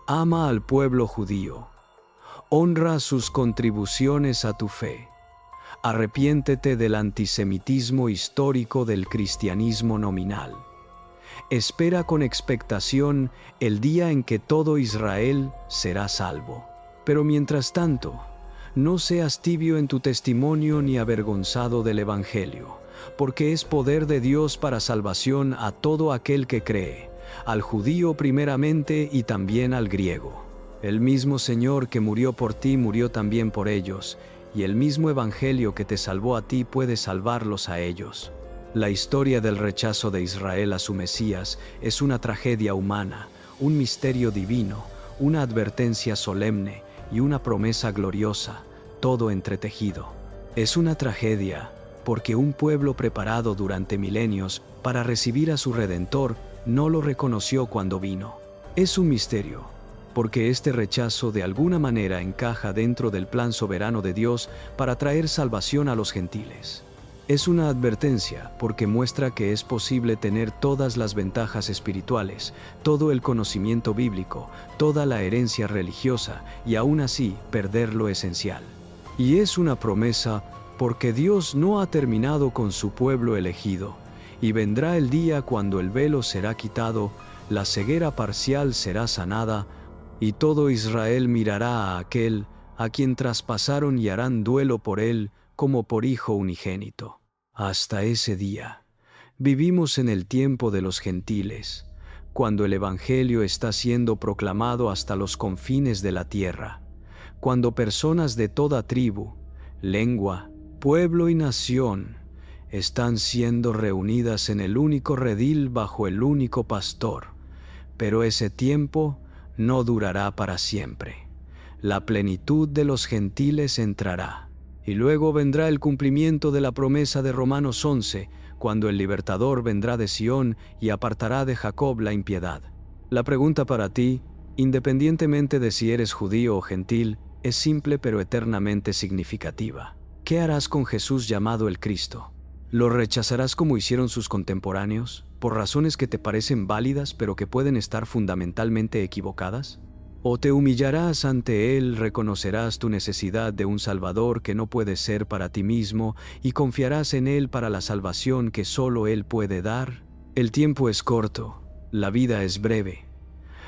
Ama al pueblo judío. Honra sus contribuciones a tu fe. Arrepiéntete del antisemitismo histórico del cristianismo nominal. Espera con expectación el día en que todo Israel será salvo. Pero mientras tanto, no seas tibio en tu testimonio ni avergonzado del Evangelio, porque es poder de Dios para salvación a todo aquel que cree, al judío primeramente y también al griego. El mismo Señor que murió por ti murió también por ellos, y el mismo Evangelio que te salvó a ti puede salvarlos a ellos. La historia del rechazo de Israel a su Mesías es una tragedia humana, un misterio divino, una advertencia solemne y una promesa gloriosa, todo entretejido. Es una tragedia porque un pueblo preparado durante milenios para recibir a su Redentor no lo reconoció cuando vino. Es un misterio, porque este rechazo de alguna manera encaja dentro del plan soberano de Dios para traer salvación a los gentiles. Es una advertencia porque muestra que es posible tener todas las ventajas espirituales, todo el conocimiento bíblico, toda la herencia religiosa y aún así perder lo esencial. Y es una promesa porque Dios no ha terminado con su pueblo elegido, y vendrá el día cuando el velo será quitado, la ceguera parcial será sanada, y todo Israel mirará a aquel a quien traspasaron y harán duelo por él como por hijo unigénito. Hasta ese día, vivimos en el tiempo de los gentiles, cuando el Evangelio está siendo proclamado hasta los confines de la tierra, cuando personas de toda tribu, lengua, pueblo y nación están siendo reunidas en el único redil bajo el único pastor. Pero ese tiempo no durará para siempre. La plenitud de los gentiles entrará. Y luego vendrá el cumplimiento de la promesa de Romanos 11, cuando el libertador vendrá de Sión y apartará de Jacob la impiedad. La pregunta para ti, independientemente de si eres judío o gentil, es simple pero eternamente significativa. ¿Qué harás con Jesús llamado el Cristo? ¿Lo rechazarás como hicieron sus contemporáneos, por razones que te parecen válidas pero que pueden estar fundamentalmente equivocadas? ¿O te humillarás ante Él, reconocerás tu necesidad de un Salvador que no puede ser para ti mismo y confiarás en Él para la salvación que solo Él puede dar? El tiempo es corto, la vida es breve,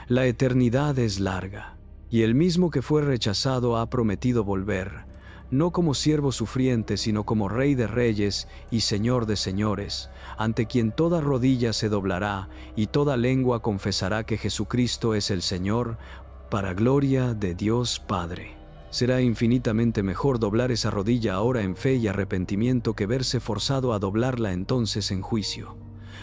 la eternidad es larga, y el mismo que fue rechazado ha prometido volver, no como siervo sufriente, sino como Rey de reyes y Señor de señores, ante quien toda rodilla se doblará y toda lengua confesará que Jesucristo es el Señor, para gloria de Dios Padre. Será infinitamente mejor doblar esa rodilla ahora en fe y arrepentimiento que verse forzado a doblarla entonces en juicio.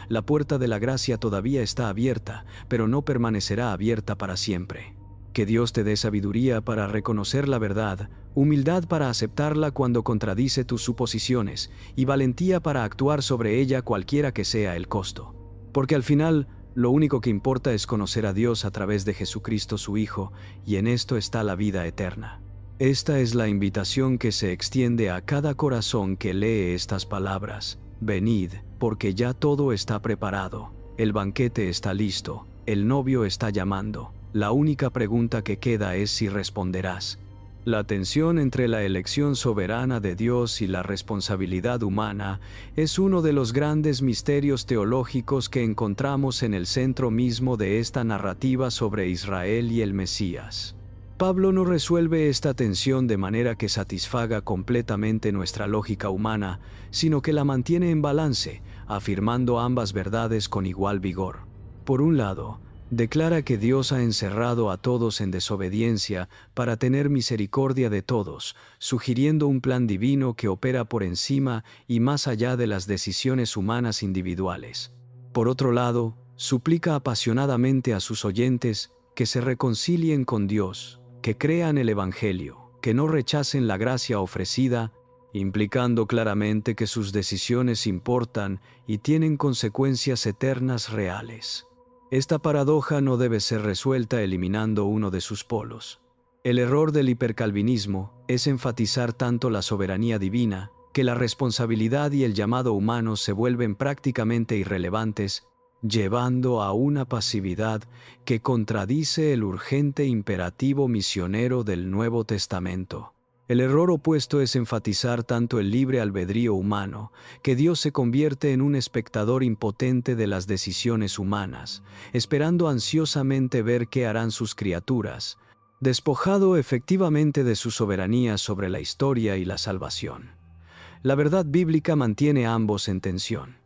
La puerta de la gracia todavía está abierta, pero no permanecerá abierta para siempre. Que Dios te dé sabiduría para reconocer la verdad, humildad para aceptarla cuando contradice tus suposiciones y valentía para actuar sobre ella cualquiera que sea el costo. Porque al final, lo único que importa es conocer a Dios a través de Jesucristo su Hijo, y en esto está la vida eterna. Esta es la invitación que se extiende a cada corazón que lee estas palabras. Venid, porque ya todo está preparado, el banquete está listo, el novio está llamando. La única pregunta que queda es si responderás. La tensión entre la elección soberana de Dios y la responsabilidad humana es uno de los grandes misterios teológicos que encontramos en el centro mismo de esta narrativa sobre Israel y el Mesías. Pablo no resuelve esta tensión de manera que satisfaga completamente nuestra lógica humana, sino que la mantiene en balance, afirmando ambas verdades con igual vigor. Por un lado, Declara que Dios ha encerrado a todos en desobediencia para tener misericordia de todos, sugiriendo un plan divino que opera por encima y más allá de las decisiones humanas individuales. Por otro lado, suplica apasionadamente a sus oyentes que se reconcilien con Dios, que crean el Evangelio, que no rechacen la gracia ofrecida, implicando claramente que sus decisiones importan y tienen consecuencias eternas reales. Esta paradoja no debe ser resuelta eliminando uno de sus polos. El error del hipercalvinismo es enfatizar tanto la soberanía divina que la responsabilidad y el llamado humano se vuelven prácticamente irrelevantes, llevando a una pasividad que contradice el urgente imperativo misionero del Nuevo Testamento. El error opuesto es enfatizar tanto el libre albedrío humano, que Dios se convierte en un espectador impotente de las decisiones humanas, esperando ansiosamente ver qué harán sus criaturas, despojado efectivamente de su soberanía sobre la historia y la salvación. La verdad bíblica mantiene a ambos en tensión.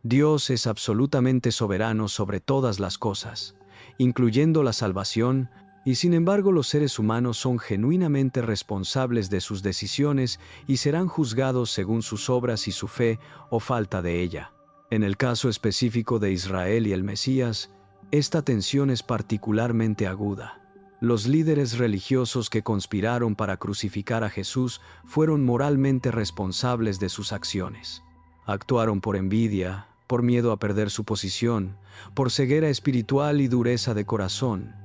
Dios es absolutamente soberano sobre todas las cosas, incluyendo la salvación, y sin embargo los seres humanos son genuinamente responsables de sus decisiones y serán juzgados según sus obras y su fe o falta de ella. En el caso específico de Israel y el Mesías, esta tensión es particularmente aguda. Los líderes religiosos que conspiraron para crucificar a Jesús fueron moralmente responsables de sus acciones. Actuaron por envidia, por miedo a perder su posición, por ceguera espiritual y dureza de corazón.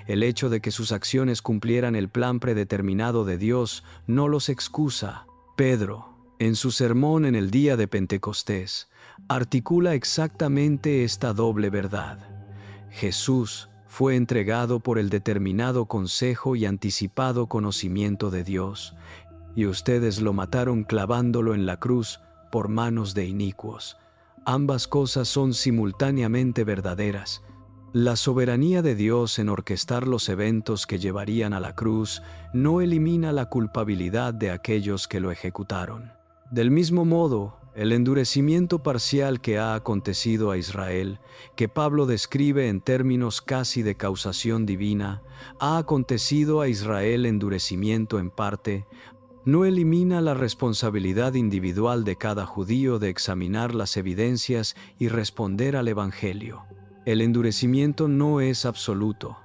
El hecho de que sus acciones cumplieran el plan predeterminado de Dios no los excusa. Pedro, en su sermón en el día de Pentecostés, articula exactamente esta doble verdad. Jesús fue entregado por el determinado consejo y anticipado conocimiento de Dios, y ustedes lo mataron clavándolo en la cruz por manos de inicuos. Ambas cosas son simultáneamente verdaderas. La soberanía de Dios en orquestar los eventos que llevarían a la cruz no elimina la culpabilidad de aquellos que lo ejecutaron. Del mismo modo, el endurecimiento parcial que ha acontecido a Israel, que Pablo describe en términos casi de causación divina, ha acontecido a Israel endurecimiento en parte, no elimina la responsabilidad individual de cada judío de examinar las evidencias y responder al Evangelio. El endurecimiento no es absoluto.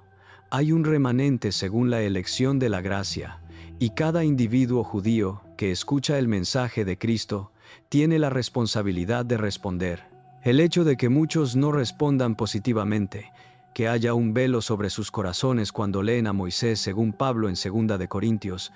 Hay un remanente según la elección de la gracia, y cada individuo judío que escucha el mensaje de Cristo tiene la responsabilidad de responder. El hecho de que muchos no respondan positivamente, que haya un velo sobre sus corazones cuando leen a Moisés según Pablo en 2 de Corintios,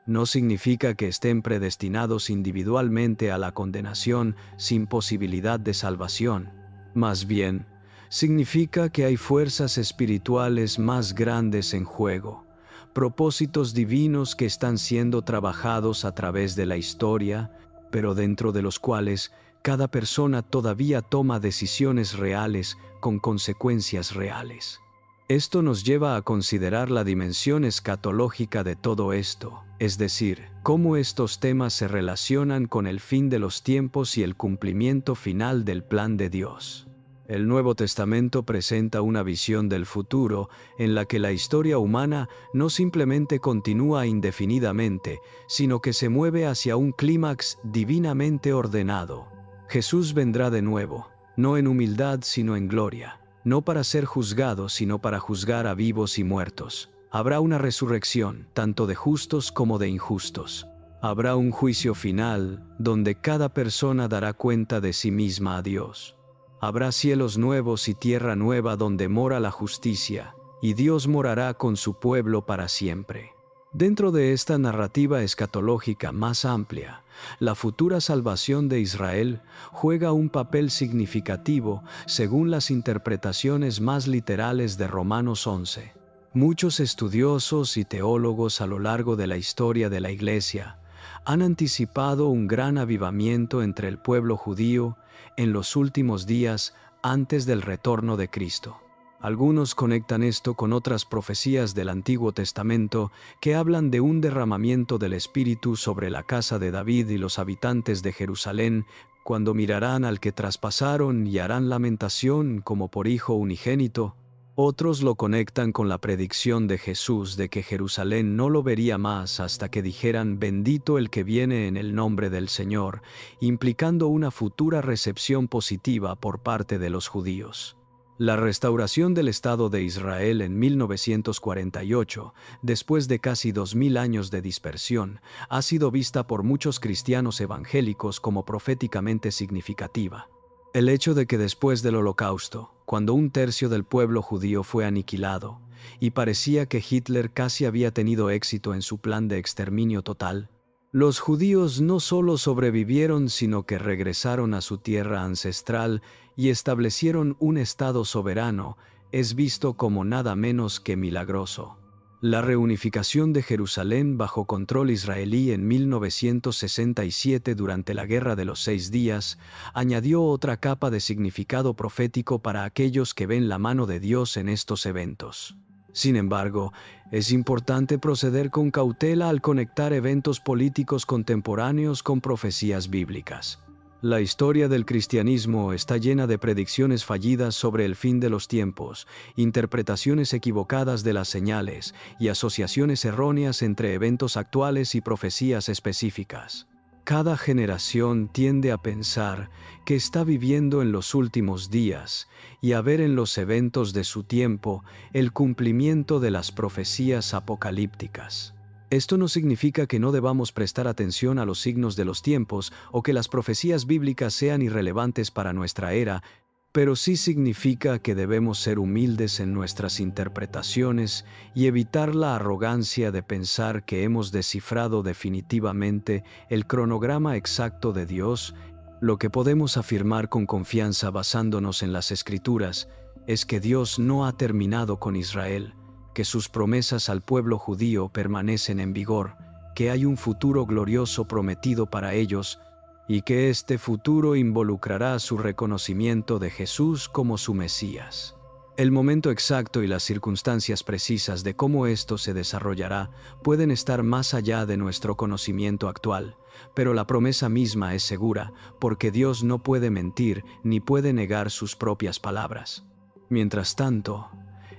no significa que estén predestinados individualmente a la condenación sin posibilidad de salvación. Más bien, significa que hay fuerzas espirituales más grandes en juego, propósitos divinos que están siendo trabajados a través de la historia, pero dentro de los cuales cada persona todavía toma decisiones reales con consecuencias reales. Esto nos lleva a considerar la dimensión escatológica de todo esto, es decir, cómo estos temas se relacionan con el fin de los tiempos y el cumplimiento final del plan de Dios. El Nuevo Testamento presenta una visión del futuro en la que la historia humana no simplemente continúa indefinidamente, sino que se mueve hacia un clímax divinamente ordenado. Jesús vendrá de nuevo, no en humildad sino en gloria, no para ser juzgado sino para juzgar a vivos y muertos. Habrá una resurrección, tanto de justos como de injustos. Habrá un juicio final, donde cada persona dará cuenta de sí misma a Dios. Habrá cielos nuevos y tierra nueva donde mora la justicia, y Dios morará con su pueblo para siempre. Dentro de esta narrativa escatológica más amplia, la futura salvación de Israel juega un papel significativo según las interpretaciones más literales de Romanos 11. Muchos estudiosos y teólogos a lo largo de la historia de la Iglesia han anticipado un gran avivamiento entre el pueblo judío en los últimos días antes del retorno de Cristo. Algunos conectan esto con otras profecías del Antiguo Testamento que hablan de un derramamiento del Espíritu sobre la casa de David y los habitantes de Jerusalén, cuando mirarán al que traspasaron y harán lamentación como por hijo unigénito. Otros lo conectan con la predicción de Jesús de que Jerusalén no lo vería más hasta que dijeran «Bendito el que viene en el nombre del Señor», implicando una futura recepción positiva por parte de los judíos. La restauración del Estado de Israel en 1948, después de casi 2000 años de dispersión, ha sido vista por muchos cristianos evangélicos como proféticamente significativa. El hecho de que después del Holocausto, cuando un tercio del pueblo judío fue aniquilado, y parecía que Hitler casi había tenido éxito en su plan de exterminio total, los judíos no solo sobrevivieron, sino que regresaron a su tierra ancestral y establecieron un Estado soberano, es visto como nada menos que milagroso. La reunificación de Jerusalén bajo control israelí en 1967 durante la Guerra de los 6 Días añadió otra capa de significado profético para aquellos que ven la mano de Dios en estos eventos. Sin embargo, es importante proceder con cautela al conectar eventos políticos contemporáneos con profecías bíblicas. La historia del cristianismo está llena de predicciones fallidas sobre el fin de los tiempos, interpretaciones equivocadas de las señales y asociaciones erróneas entre eventos actuales y profecías específicas. Cada generación tiende a pensar que está viviendo en los últimos días y a ver en los eventos de su tiempo el cumplimiento de las profecías apocalípticas. Esto no significa que no debamos prestar atención a los signos de los tiempos o que las profecías bíblicas sean irrelevantes para nuestra era, pero sí significa que debemos ser humildes en nuestras interpretaciones y evitar la arrogancia de pensar que hemos descifrado definitivamente el cronograma exacto de Dios. Lo que podemos afirmar con confianza basándonos en las Escrituras es que Dios no ha terminado con Israel, que sus promesas al pueblo judío permanecen en vigor, que hay un futuro glorioso prometido para ellos y que este futuro involucrará su reconocimiento de Jesús como su Mesías. El momento exacto y las circunstancias precisas de cómo esto se desarrollará pueden estar más allá de nuestro conocimiento actual, pero la promesa misma es segura, porque Dios no puede mentir ni puede negar sus propias palabras. Mientras tanto,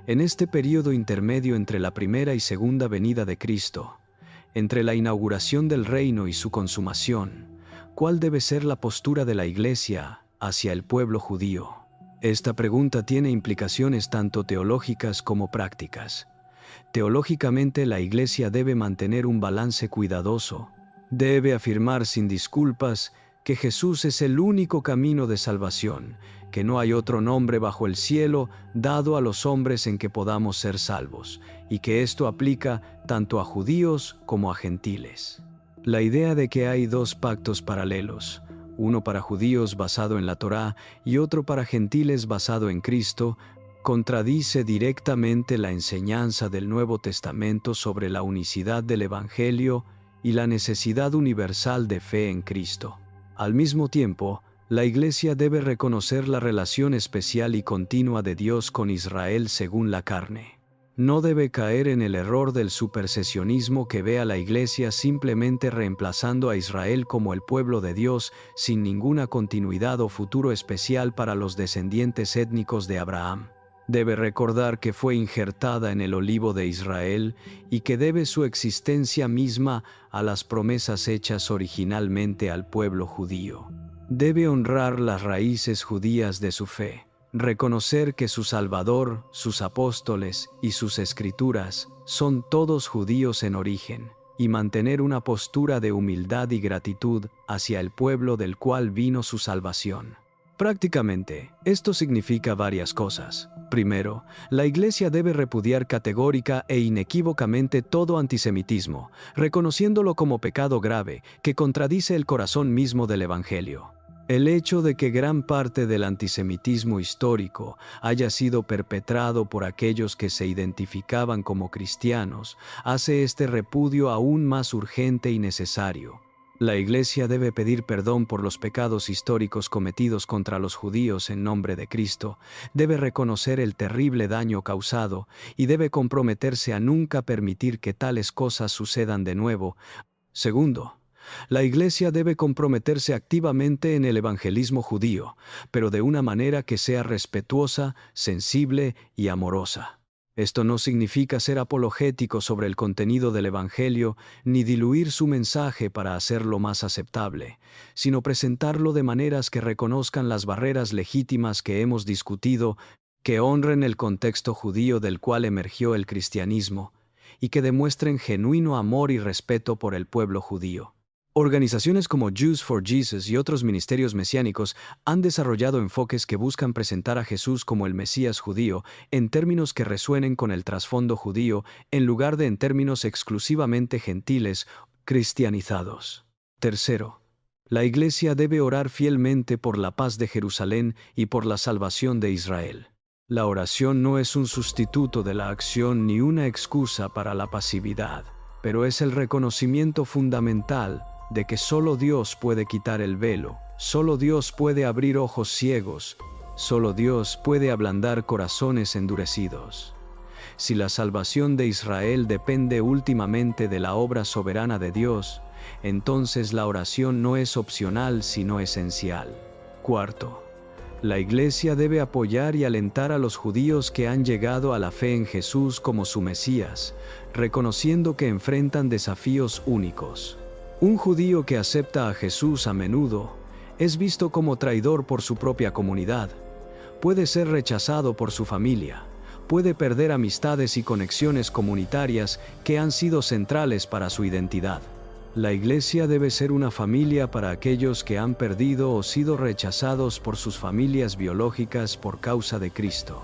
en este período intermedio entre la primera y segunda venida de Cristo, entre la inauguración del reino y su consumación, ¿cuál debe ser la postura de la Iglesia hacia el pueblo judío? Esta pregunta tiene implicaciones tanto teológicas como prácticas. Teológicamente, la Iglesia debe mantener un balance cuidadoso. Debe afirmar sin disculpas que Jesús es el único camino de salvación, que no hay otro nombre bajo el cielo dado a los hombres en que podamos ser salvos, y que esto aplica tanto a judíos como a gentiles. La idea de que hay dos pactos paralelos, uno para judíos basado en la Torá y otro para gentiles basado en Cristo, contradice directamente la enseñanza del Nuevo Testamento sobre la unicidad del Evangelio y la necesidad universal de fe en Cristo. Al mismo tiempo, la Iglesia debe reconocer la relación especial y continua de Dios con Israel según la carne. No debe caer en el error del supersesionismo que ve a la Iglesia simplemente reemplazando a Israel como el pueblo de Dios sin ninguna continuidad o futuro especial para los descendientes étnicos de Abraham. Debe recordar que fue injertada en el olivo de Israel y que debe su existencia misma a las promesas hechas originalmente al pueblo judío. Debe honrar las raíces judías de su fe, reconocer que su Salvador, sus apóstoles y sus escrituras son todos judíos en origen, y mantener una postura de humildad y gratitud hacia el pueblo del cual vino su salvación. Prácticamente, esto significa varias cosas. Primero, la Iglesia debe repudiar categórica e inequívocamente todo antisemitismo, reconociéndolo como pecado grave que contradice el corazón mismo del Evangelio. El hecho de que gran parte del antisemitismo histórico haya sido perpetrado por aquellos que se identificaban como cristianos hace este repudio aún más urgente y necesario. La Iglesia debe pedir perdón por los pecados históricos cometidos contra los judíos en nombre de Cristo, debe reconocer el terrible daño causado y debe comprometerse a nunca permitir que tales cosas sucedan de nuevo. Segundo, La Iglesia debe comprometerse activamente en el evangelismo judío, pero de una manera que sea respetuosa, sensible y amorosa. Esto no significa ser apologético sobre el contenido del Evangelio ni diluir su mensaje para hacerlo más aceptable, sino presentarlo de maneras que reconozcan las barreras legítimas que hemos discutido, que honren el contexto judío del cual emergió el cristianismo, y que demuestren genuino amor y respeto por el pueblo judío. Organizaciones como Jews for Jesus y otros ministerios mesiánicos han desarrollado enfoques que buscan presentar a Jesús como el Mesías judío en términos que resuenen con el trasfondo judío en lugar de en términos exclusivamente gentiles, cristianizados. Tercero, la Iglesia debe orar fielmente por la paz de Jerusalén y por la salvación de Israel. La oración no es un sustituto de la acción ni una excusa para la pasividad, pero es el reconocimiento fundamental de que solo Dios puede quitar el velo, solo Dios puede abrir ojos ciegos, solo Dios puede ablandar corazones endurecidos. Si la salvación de Israel depende últimamente de la obra soberana de Dios, entonces la oración no es opcional sino esencial. Cuarto, la Iglesia debe apoyar y alentar a los judíos que han llegado a la fe en Jesús como su Mesías, reconociendo que enfrentan desafíos únicos. Un judío que acepta a Jesús a menudo es visto como traidor por su propia comunidad, puede ser rechazado por su familia, puede perder amistades y conexiones comunitarias que han sido centrales para su identidad. La Iglesia debe ser una familia para aquellos que han perdido o sido rechazados por sus familias biológicas por causa de Cristo.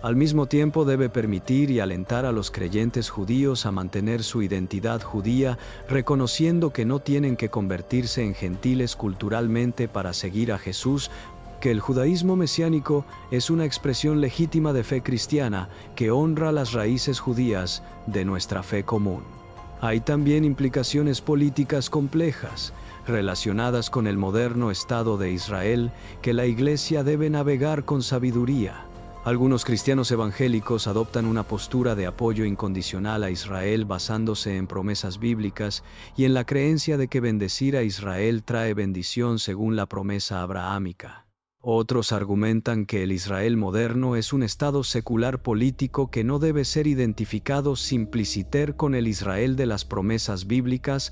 Al mismo tiempo debe permitir y alentar a los creyentes judíos a mantener su identidad judía, reconociendo que no tienen que convertirse en gentiles culturalmente para seguir a Jesús, que el judaísmo mesiánico es una expresión legítima de fe cristiana que honra las raíces judías de nuestra fe común. Hay también implicaciones políticas complejas, relacionadas con el moderno Estado de Israel, que la Iglesia debe navegar con sabiduría. Algunos cristianos evangélicos adoptan una postura de apoyo incondicional a Israel basándose en promesas bíblicas y en la creencia de que bendecir a Israel trae bendición según la promesa abrahámica. Otros argumentan que el Israel moderno es un estado secular político que no debe ser identificado simpliciter con el Israel de las promesas bíblicas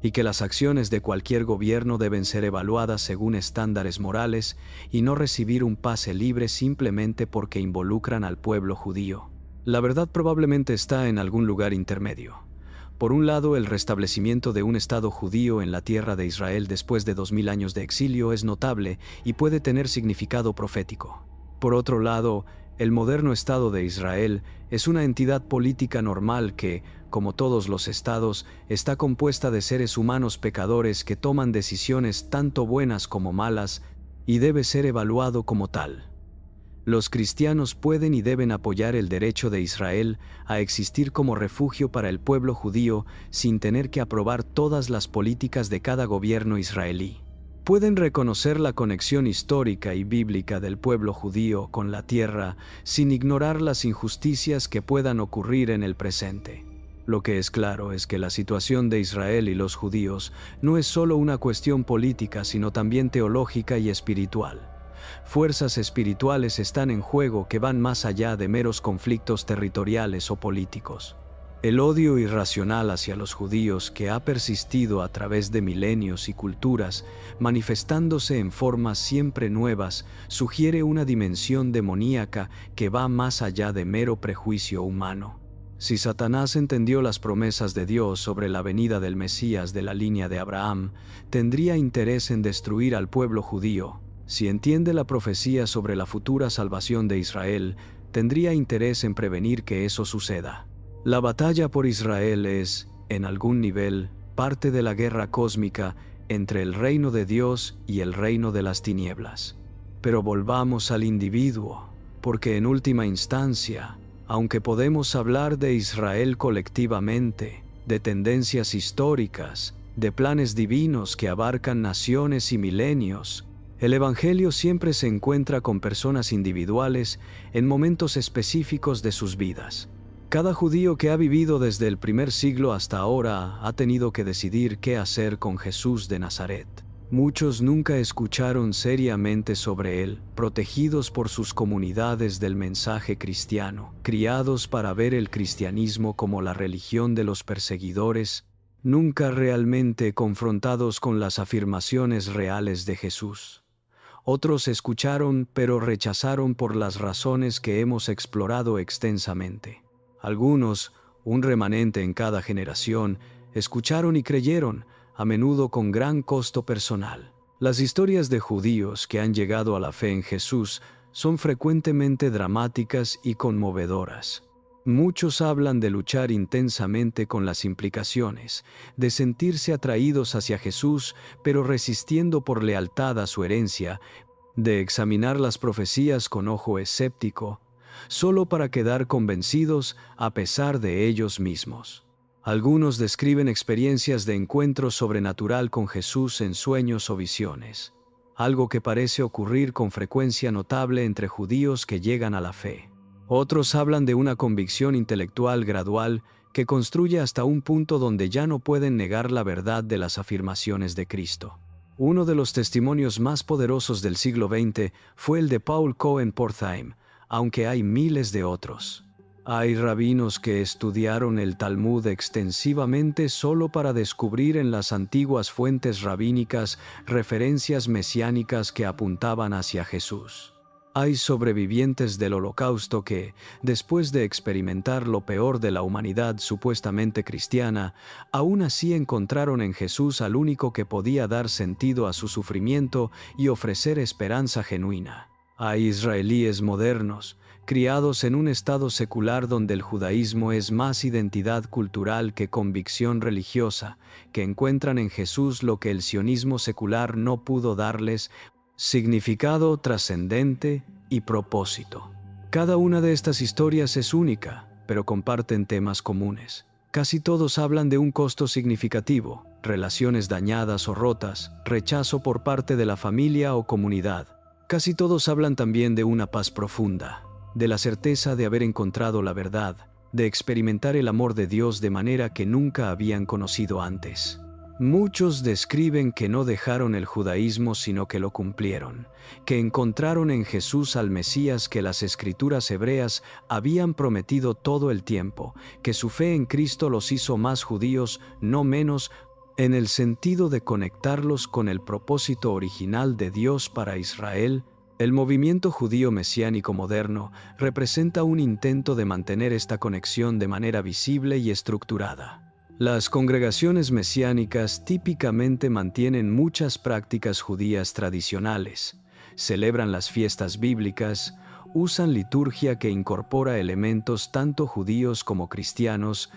y que las acciones de cualquier gobierno deben ser evaluadas según estándares morales y no recibir un pase libre simplemente porque involucran al pueblo judío. La verdad probablemente está en algún lugar intermedio. Por un lado, el restablecimiento de un Estado judío en la tierra de Israel después de 2000 años de exilio es notable y puede tener significado profético. Por otro lado, el moderno Estado de Israel es una entidad política normal que, como todos los estados, está compuesta de seres humanos pecadores que toman decisiones tanto buenas como malas y debe ser evaluado como tal. Los cristianos pueden y deben apoyar el derecho de Israel a existir como refugio para el pueblo judío sin tener que aprobar todas las políticas de cada gobierno israelí. Pueden reconocer la conexión histórica y bíblica del pueblo judío con la tierra sin ignorar las injusticias que puedan ocurrir en el presente. Lo que es claro es que la situación de Israel y los judíos no es solo una cuestión política, sino también teológica y espiritual. Fuerzas espirituales están en juego que van más allá de meros conflictos territoriales o políticos. El odio irracional hacia los judíos que ha persistido a través de milenios y culturas, manifestándose en formas siempre nuevas, sugiere una dimensión demoníaca que va más allá de mero prejuicio humano. Si Satanás entendió las promesas de Dios sobre la venida del Mesías de la línea de Abraham, tendría interés en destruir al pueblo judío. Si entiende la profecía sobre la futura salvación de Israel, tendría interés en prevenir que eso suceda. La batalla por Israel es, en algún nivel, parte de la guerra cósmica entre el reino de Dios y el reino de las tinieblas. Pero volvamos al individuo, porque en última instancia, aunque podemos hablar de Israel colectivamente, de tendencias históricas, de planes divinos que abarcan naciones y milenios, el Evangelio siempre se encuentra con personas individuales en momentos específicos de sus vidas. Cada judío que ha vivido desde el primer siglo hasta ahora ha tenido que decidir qué hacer con Jesús de Nazaret. Muchos nunca escucharon seriamente sobre él, protegidos por sus comunidades del mensaje cristiano, criados para ver el cristianismo como la religión de los perseguidores, nunca realmente confrontados con las afirmaciones reales de Jesús. Otros escucharon pero rechazaron por las razones que hemos explorado extensamente. Algunos, un remanente en cada generación, escucharon y creyeron, a menudo con gran costo personal. Las historias de judíos que han llegado a la fe en Jesús son frecuentemente dramáticas y conmovedoras. Muchos hablan de luchar intensamente con las implicaciones, de sentirse atraídos hacia Jesús, pero resistiendo por lealtad a su herencia, de examinar las profecías con ojo escéptico, solo para quedar convencidos a pesar de ellos mismos. Algunos describen experiencias de encuentro sobrenatural con Jesús en sueños o visiones, algo que parece ocurrir con frecuencia notable entre judíos que llegan a la fe. Otros hablan de una convicción intelectual gradual que construye hasta un punto donde ya no pueden negar la verdad de las afirmaciones de Cristo. Uno de los testimonios más poderosos del siglo XX fue el de Paul Cohen-Portheim, aunque hay miles de otros. Hay rabinos que estudiaron el Talmud extensivamente solo para descubrir en las antiguas fuentes rabínicas referencias mesiánicas que apuntaban hacia Jesús. Hay sobrevivientes del Holocausto que, después de experimentar lo peor de la humanidad supuestamente cristiana, aún así encontraron en Jesús al único que podía dar sentido a su sufrimiento y ofrecer esperanza genuina. Hay israelíes modernos, criados en un estado secular donde el judaísmo es más identidad cultural que convicción religiosa, que encuentran en Jesús lo que el sionismo secular no pudo darles: significado trascendente y propósito. Cada una de estas historias es única, pero comparten temas comunes. Casi todos hablan de un costo significativo, relaciones dañadas o rotas, rechazo por parte de la familia o comunidad. Casi todos hablan también de una paz profunda, de la certeza de haber encontrado la verdad, de experimentar el amor de Dios de manera que nunca habían conocido antes. Muchos describen que no dejaron el judaísmo sino que lo cumplieron, que encontraron en Jesús al Mesías que las escrituras hebreas habían prometido todo el tiempo, que su fe en Cristo los hizo más judíos, no menos, en el sentido de conectarlos con el propósito original de Dios para Israel. El movimiento judío mesiánico moderno representa un intento de mantener esta conexión de manera visible y estructurada. Las congregaciones mesiánicas típicamente mantienen muchas prácticas judías tradicionales, celebran las fiestas bíblicas, usan liturgia que incorpora elementos tanto judíos como cristianos,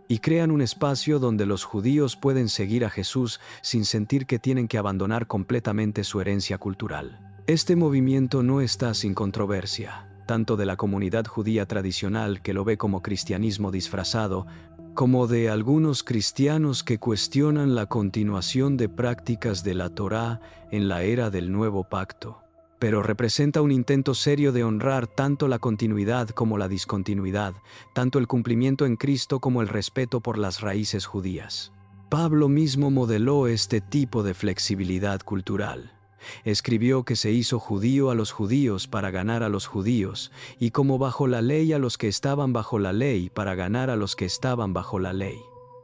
y crean un espacio donde los judíos pueden seguir a Jesús sin sentir que tienen que abandonar completamente su herencia cultural. Este movimiento no está sin controversia, tanto de la comunidad judía tradicional que lo ve como cristianismo disfrazado, como de algunos cristianos que cuestionan la continuación de prácticas de la Torá en la era del Nuevo Pacto. Pero representa un intento serio de honrar tanto la continuidad como la discontinuidad, tanto el cumplimiento en Cristo como el respeto por las raíces judías. Pablo mismo modeló este tipo de flexibilidad cultural. Escribió que se hizo judío a los judíos para ganar a los judíos, y como bajo la ley a los que estaban bajo la ley para ganar a los que estaban bajo la ley.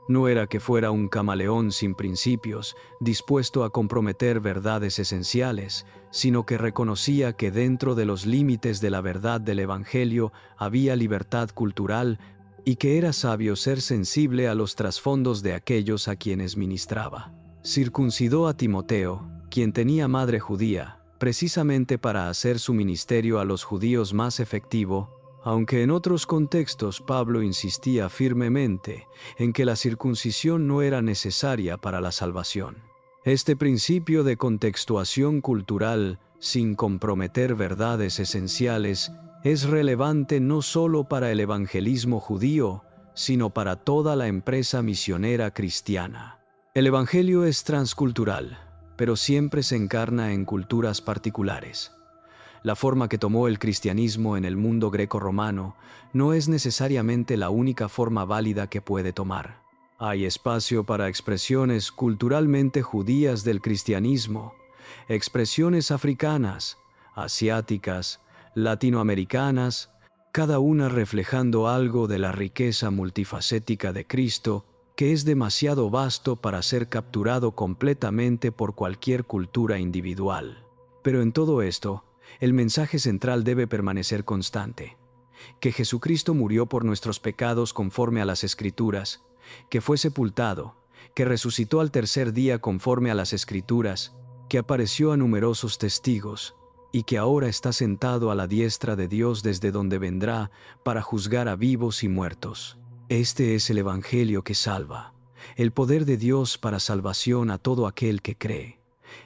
No era que fuera un camaleón sin principios, dispuesto a comprometer verdades esenciales, sino que reconocía que dentro de los límites de la verdad del Evangelio había libertad cultural y que era sabio ser sensible a los trasfondos de aquellos a quienes ministraba. Circuncidó a Timoteo, quien tenía madre judía, precisamente para hacer su ministerio a los judíos más efectivo, aunque en otros contextos Pablo insistía firmemente en que la circuncisión no era necesaria para la salvación. Este principio de contextuación cultural, sin comprometer verdades esenciales, es relevante no solo para el evangelismo judío, sino para toda la empresa misionera cristiana. El evangelio es transcultural, pero siempre se encarna en culturas particulares. La forma que tomó el cristianismo en el mundo greco-romano no es necesariamente la única forma válida que puede tomar. Hay espacio para expresiones culturalmente judías del cristianismo, expresiones africanas, asiáticas, latinoamericanas, cada una reflejando algo de la riqueza multifacética de Cristo, que es demasiado vasto para ser capturado completamente por cualquier cultura individual. Pero en todo esto, el mensaje central debe permanecer constante: que Jesucristo murió por nuestros pecados conforme a las Escrituras, que fue sepultado, que resucitó al tercer día conforme a las Escrituras, que apareció a numerosos testigos, y que ahora está sentado a la diestra de Dios desde donde vendrá para juzgar a vivos y muertos. Este es el Evangelio que salva, el poder de Dios para salvación a todo aquel que cree.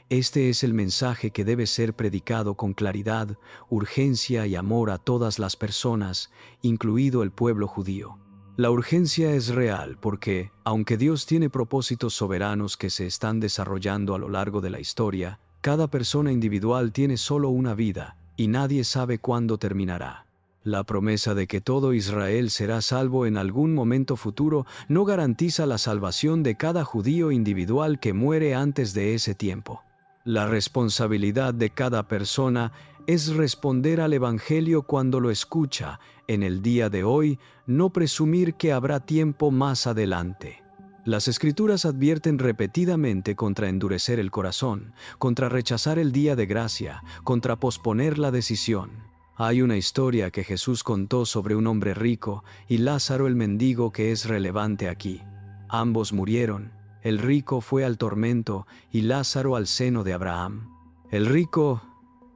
Este es el mensaje que debe ser predicado con claridad, urgencia y amor a todas las personas, incluido el pueblo judío. La urgencia es real porque, aunque Dios tiene propósitos soberanos que se están desarrollando a lo largo de la historia, cada persona individual tiene solo una vida, y nadie sabe cuándo terminará. La promesa de que todo Israel será salvo en algún momento futuro no garantiza la salvación de cada judío individual que muere antes de ese tiempo. La responsabilidad de cada persona es responder al Evangelio cuando lo escucha, en el día de hoy, no presumir que habrá tiempo más adelante. Las Escrituras advierten repetidamente contra endurecer el corazón, contra rechazar el día de gracia, contra posponer la decisión. Hay una historia que Jesús contó sobre un hombre rico y Lázaro el mendigo que es relevante aquí. Ambos murieron. El rico fue al tormento y Lázaro al seno de Abraham. El rico,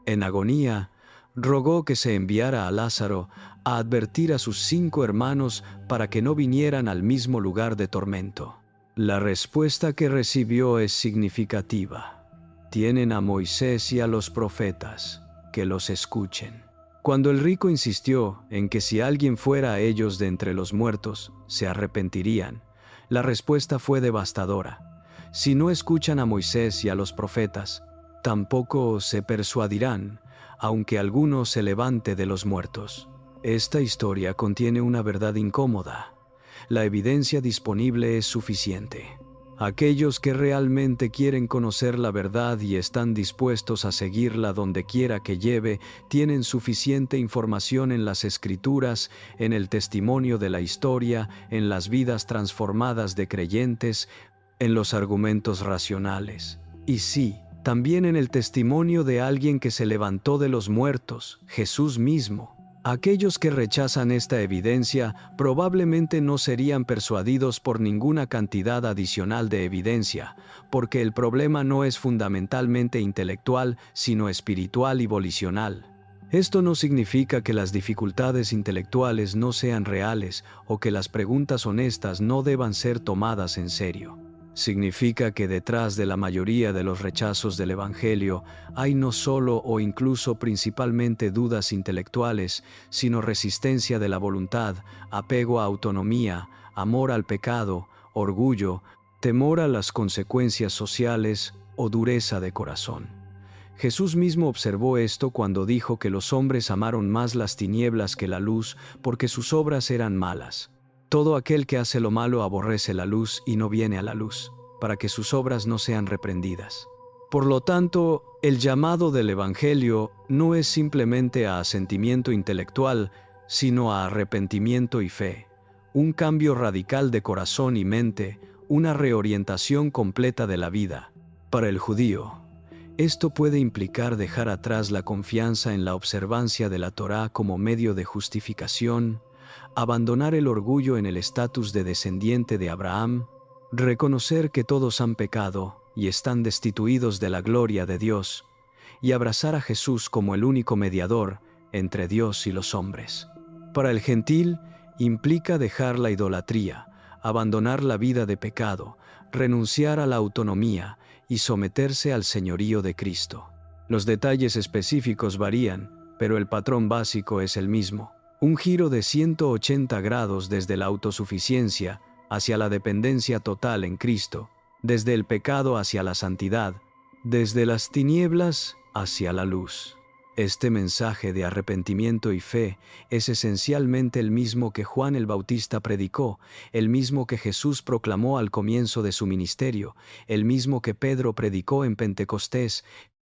en agonía, rogó que se enviara a Lázaro a advertir a sus 5 hermanos para que no vinieran al mismo lugar de tormento. La respuesta que recibió es significativa. Tienen a Moisés y a los profetas, que los escuchen. Cuando el rico insistió en que si alguien fuera a ellos de entre los muertos, se arrepentirían, la respuesta fue devastadora. Si no escuchan a Moisés y a los profetas, tampoco se persuadirán, aunque alguno se levante de los muertos. Esta historia contiene una verdad incómoda. La evidencia disponible es suficiente. Aquellos que realmente quieren conocer la verdad y están dispuestos a seguirla donde quiera que lleve, tienen suficiente información en las Escrituras, en el testimonio de la historia, en las vidas transformadas de creyentes, en los argumentos racionales. Y sí, también en el testimonio de alguien que se levantó de los muertos, Jesús mismo. Aquellos que rechazan esta evidencia probablemente no serían persuadidos por ninguna cantidad adicional de evidencia, porque el problema no es fundamentalmente intelectual, sino espiritual y volicional. Esto no significa que las dificultades intelectuales no sean reales o que las preguntas honestas no deban ser tomadas en serio. Significa que detrás de la mayoría de los rechazos del Evangelio hay no solo o incluso principalmente dudas intelectuales, sino resistencia de la voluntad, apego a autonomía, amor al pecado, orgullo, temor a las consecuencias sociales o dureza de corazón. Jesús mismo observó esto cuando dijo que los hombres amaron más las tinieblas que la luz porque sus obras eran malas. Todo aquel que hace lo malo aborrece la luz y no viene a la luz, para que sus obras no sean reprendidas. Por lo tanto, el llamado del Evangelio no es simplemente a asentimiento intelectual, sino a arrepentimiento y fe, un cambio radical de corazón y mente, una reorientación completa de la vida. Para el judío, esto puede implicar dejar atrás la confianza en la observancia de la Torá como medio de justificación, abandonar el orgullo en el estatus de descendiente de Abraham, reconocer que todos han pecado y están destituidos de la gloria de Dios, y abrazar a Jesús como el único mediador entre Dios y los hombres. Para el gentil, implica dejar la idolatría, abandonar la vida de pecado, renunciar a la autonomía y someterse al señorío de Cristo. Los detalles específicos varían, pero el patrón básico es el mismo. Un giro de 180 grados desde la autosuficiencia hacia la dependencia total en Cristo, desde el pecado hacia la santidad, desde las tinieblas hacia la luz. Este mensaje de arrepentimiento y fe es esencialmente el mismo que Juan el Bautista predicó, el mismo que Jesús proclamó al comienzo de su ministerio, el mismo que Pedro predicó en Pentecostés,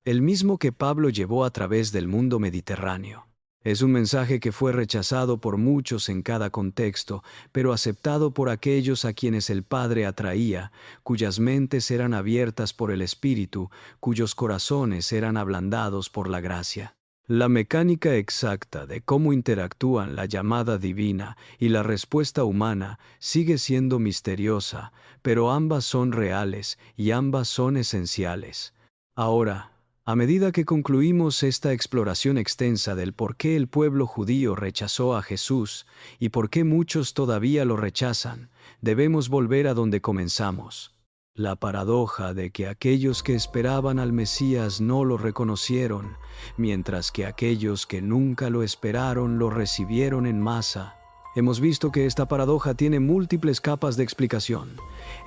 el mismo que Pablo llevó a través del mundo mediterráneo. Es un mensaje que fue rechazado por muchos en cada contexto, pero aceptado por aquellos a quienes el Padre atraía, cuyas mentes eran abiertas por el Espíritu, cuyos corazones eran ablandados por la gracia. La mecánica exacta de cómo interactúan la llamada divina y la respuesta humana sigue siendo misteriosa, pero ambas son reales y ambas son esenciales. Ahora, a medida que concluimos esta exploración extensa del por qué el pueblo judío rechazó a Jesús y por qué muchos todavía lo rechazan, debemos volver a donde comenzamos. La paradoja de que aquellos que esperaban al Mesías no lo reconocieron, mientras que aquellos que nunca lo esperaron lo recibieron en masa. Hemos visto que esta paradoja tiene múltiples capas de explicación: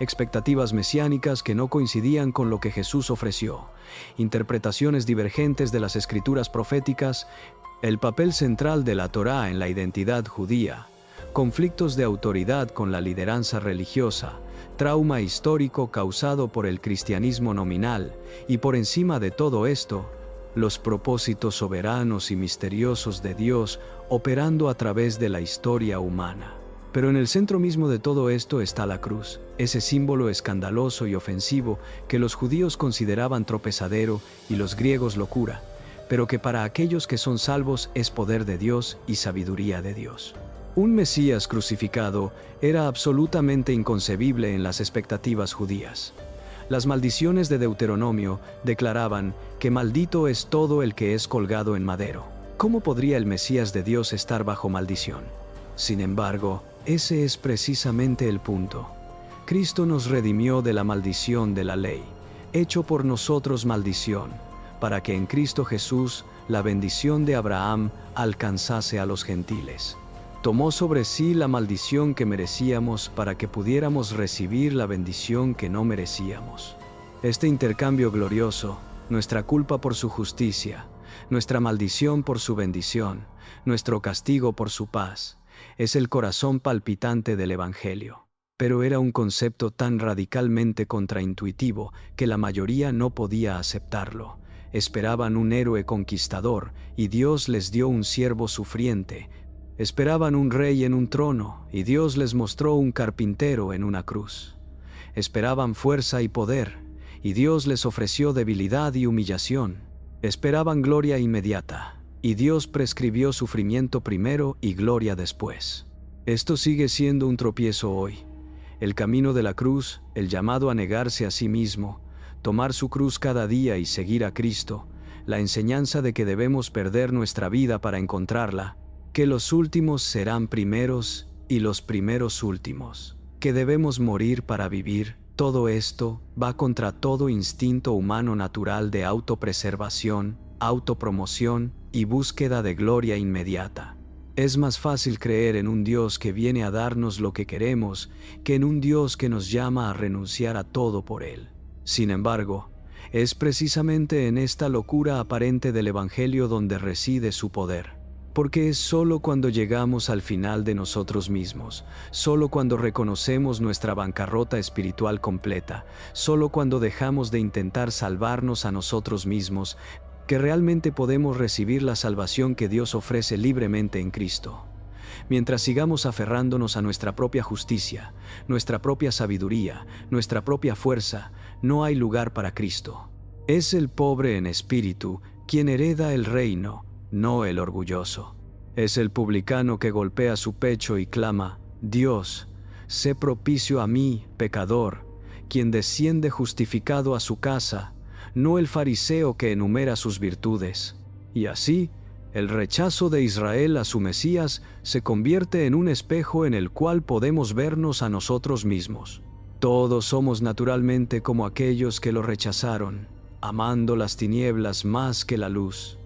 expectativas mesiánicas que no coincidían con lo que Jesús ofreció, interpretaciones divergentes de las escrituras proféticas, el papel central de la Torá en la identidad judía, conflictos de autoridad con la lideranza religiosa, trauma histórico causado por el cristianismo nominal y, por encima de todo esto, los propósitos soberanos y misteriosos de Dios operando a través de la historia humana. Pero en el centro mismo de todo esto está la cruz, ese símbolo escandaloso y ofensivo que los judíos consideraban tropezadero y los griegos locura, pero que para aquellos que son salvos es poder de Dios y sabiduría de Dios. Un Mesías crucificado era absolutamente inconcebible en las expectativas judías. Las maldiciones de Deuteronomio declaraban que maldito es todo el que es colgado en madero. ¿Cómo podría el Mesías de Dios estar bajo maldición? Sin embargo, ese es precisamente el punto. Cristo nos redimió de la maldición de la ley, hecho por nosotros maldición, para que en Cristo Jesús la bendición de Abraham alcanzase a los gentiles. Tomó sobre sí la maldición que merecíamos para que pudiéramos recibir la bendición que no merecíamos. Este intercambio glorioso, nuestra culpa por su justicia, nuestra maldición por su bendición, nuestro castigo por su paz, es el corazón palpitante del Evangelio. Pero era un concepto tan radicalmente contraintuitivo que la mayoría no podía aceptarlo. Esperaban un héroe conquistador y Dios les dio un siervo sufriente. Esperaban un rey en un trono y Dios les mostró un carpintero en una cruz. Esperaban fuerza y poder y Dios les ofreció debilidad y humillación. Esperaban gloria inmediata y Dios prescribió sufrimiento primero y gloria después. Esto sigue siendo un tropiezo hoy. El camino de la cruz, el llamado a negarse a sí mismo, tomar su cruz cada día y seguir a Cristo, la enseñanza de que debemos perder nuestra vida para encontrarla, que los últimos serán primeros y los primeros últimos, que debemos morir para vivir. Todo esto va contra todo instinto humano natural de autopreservación, autopromoción y búsqueda de gloria inmediata. Es más fácil creer en un Dios que viene a darnos lo que queremos que en un Dios que nos llama a renunciar a todo por Él. Sin embargo, es precisamente en esta locura aparente del Evangelio donde reside su poder. Porque es solo cuando llegamos al final de nosotros mismos, solo cuando reconocemos nuestra bancarrota espiritual completa, solo cuando dejamos de intentar salvarnos a nosotros mismos, que realmente podemos recibir la salvación que Dios ofrece libremente en Cristo. Mientras sigamos aferrándonos a nuestra propia justicia, nuestra propia sabiduría, nuestra propia fuerza, no hay lugar para Cristo. Es el pobre en espíritu quien hereda el reino, no el orgulloso. Es el publicano que golpea su pecho y clama: Dios, sé propicio a mí, pecador, quien desciende justificado a su casa, no el fariseo que enumera sus virtudes. Y así, el rechazo de Israel a su Mesías se convierte en un espejo en el cual podemos vernos a nosotros mismos. Todos somos naturalmente como aquellos que lo rechazaron, amando las tinieblas más que la luz.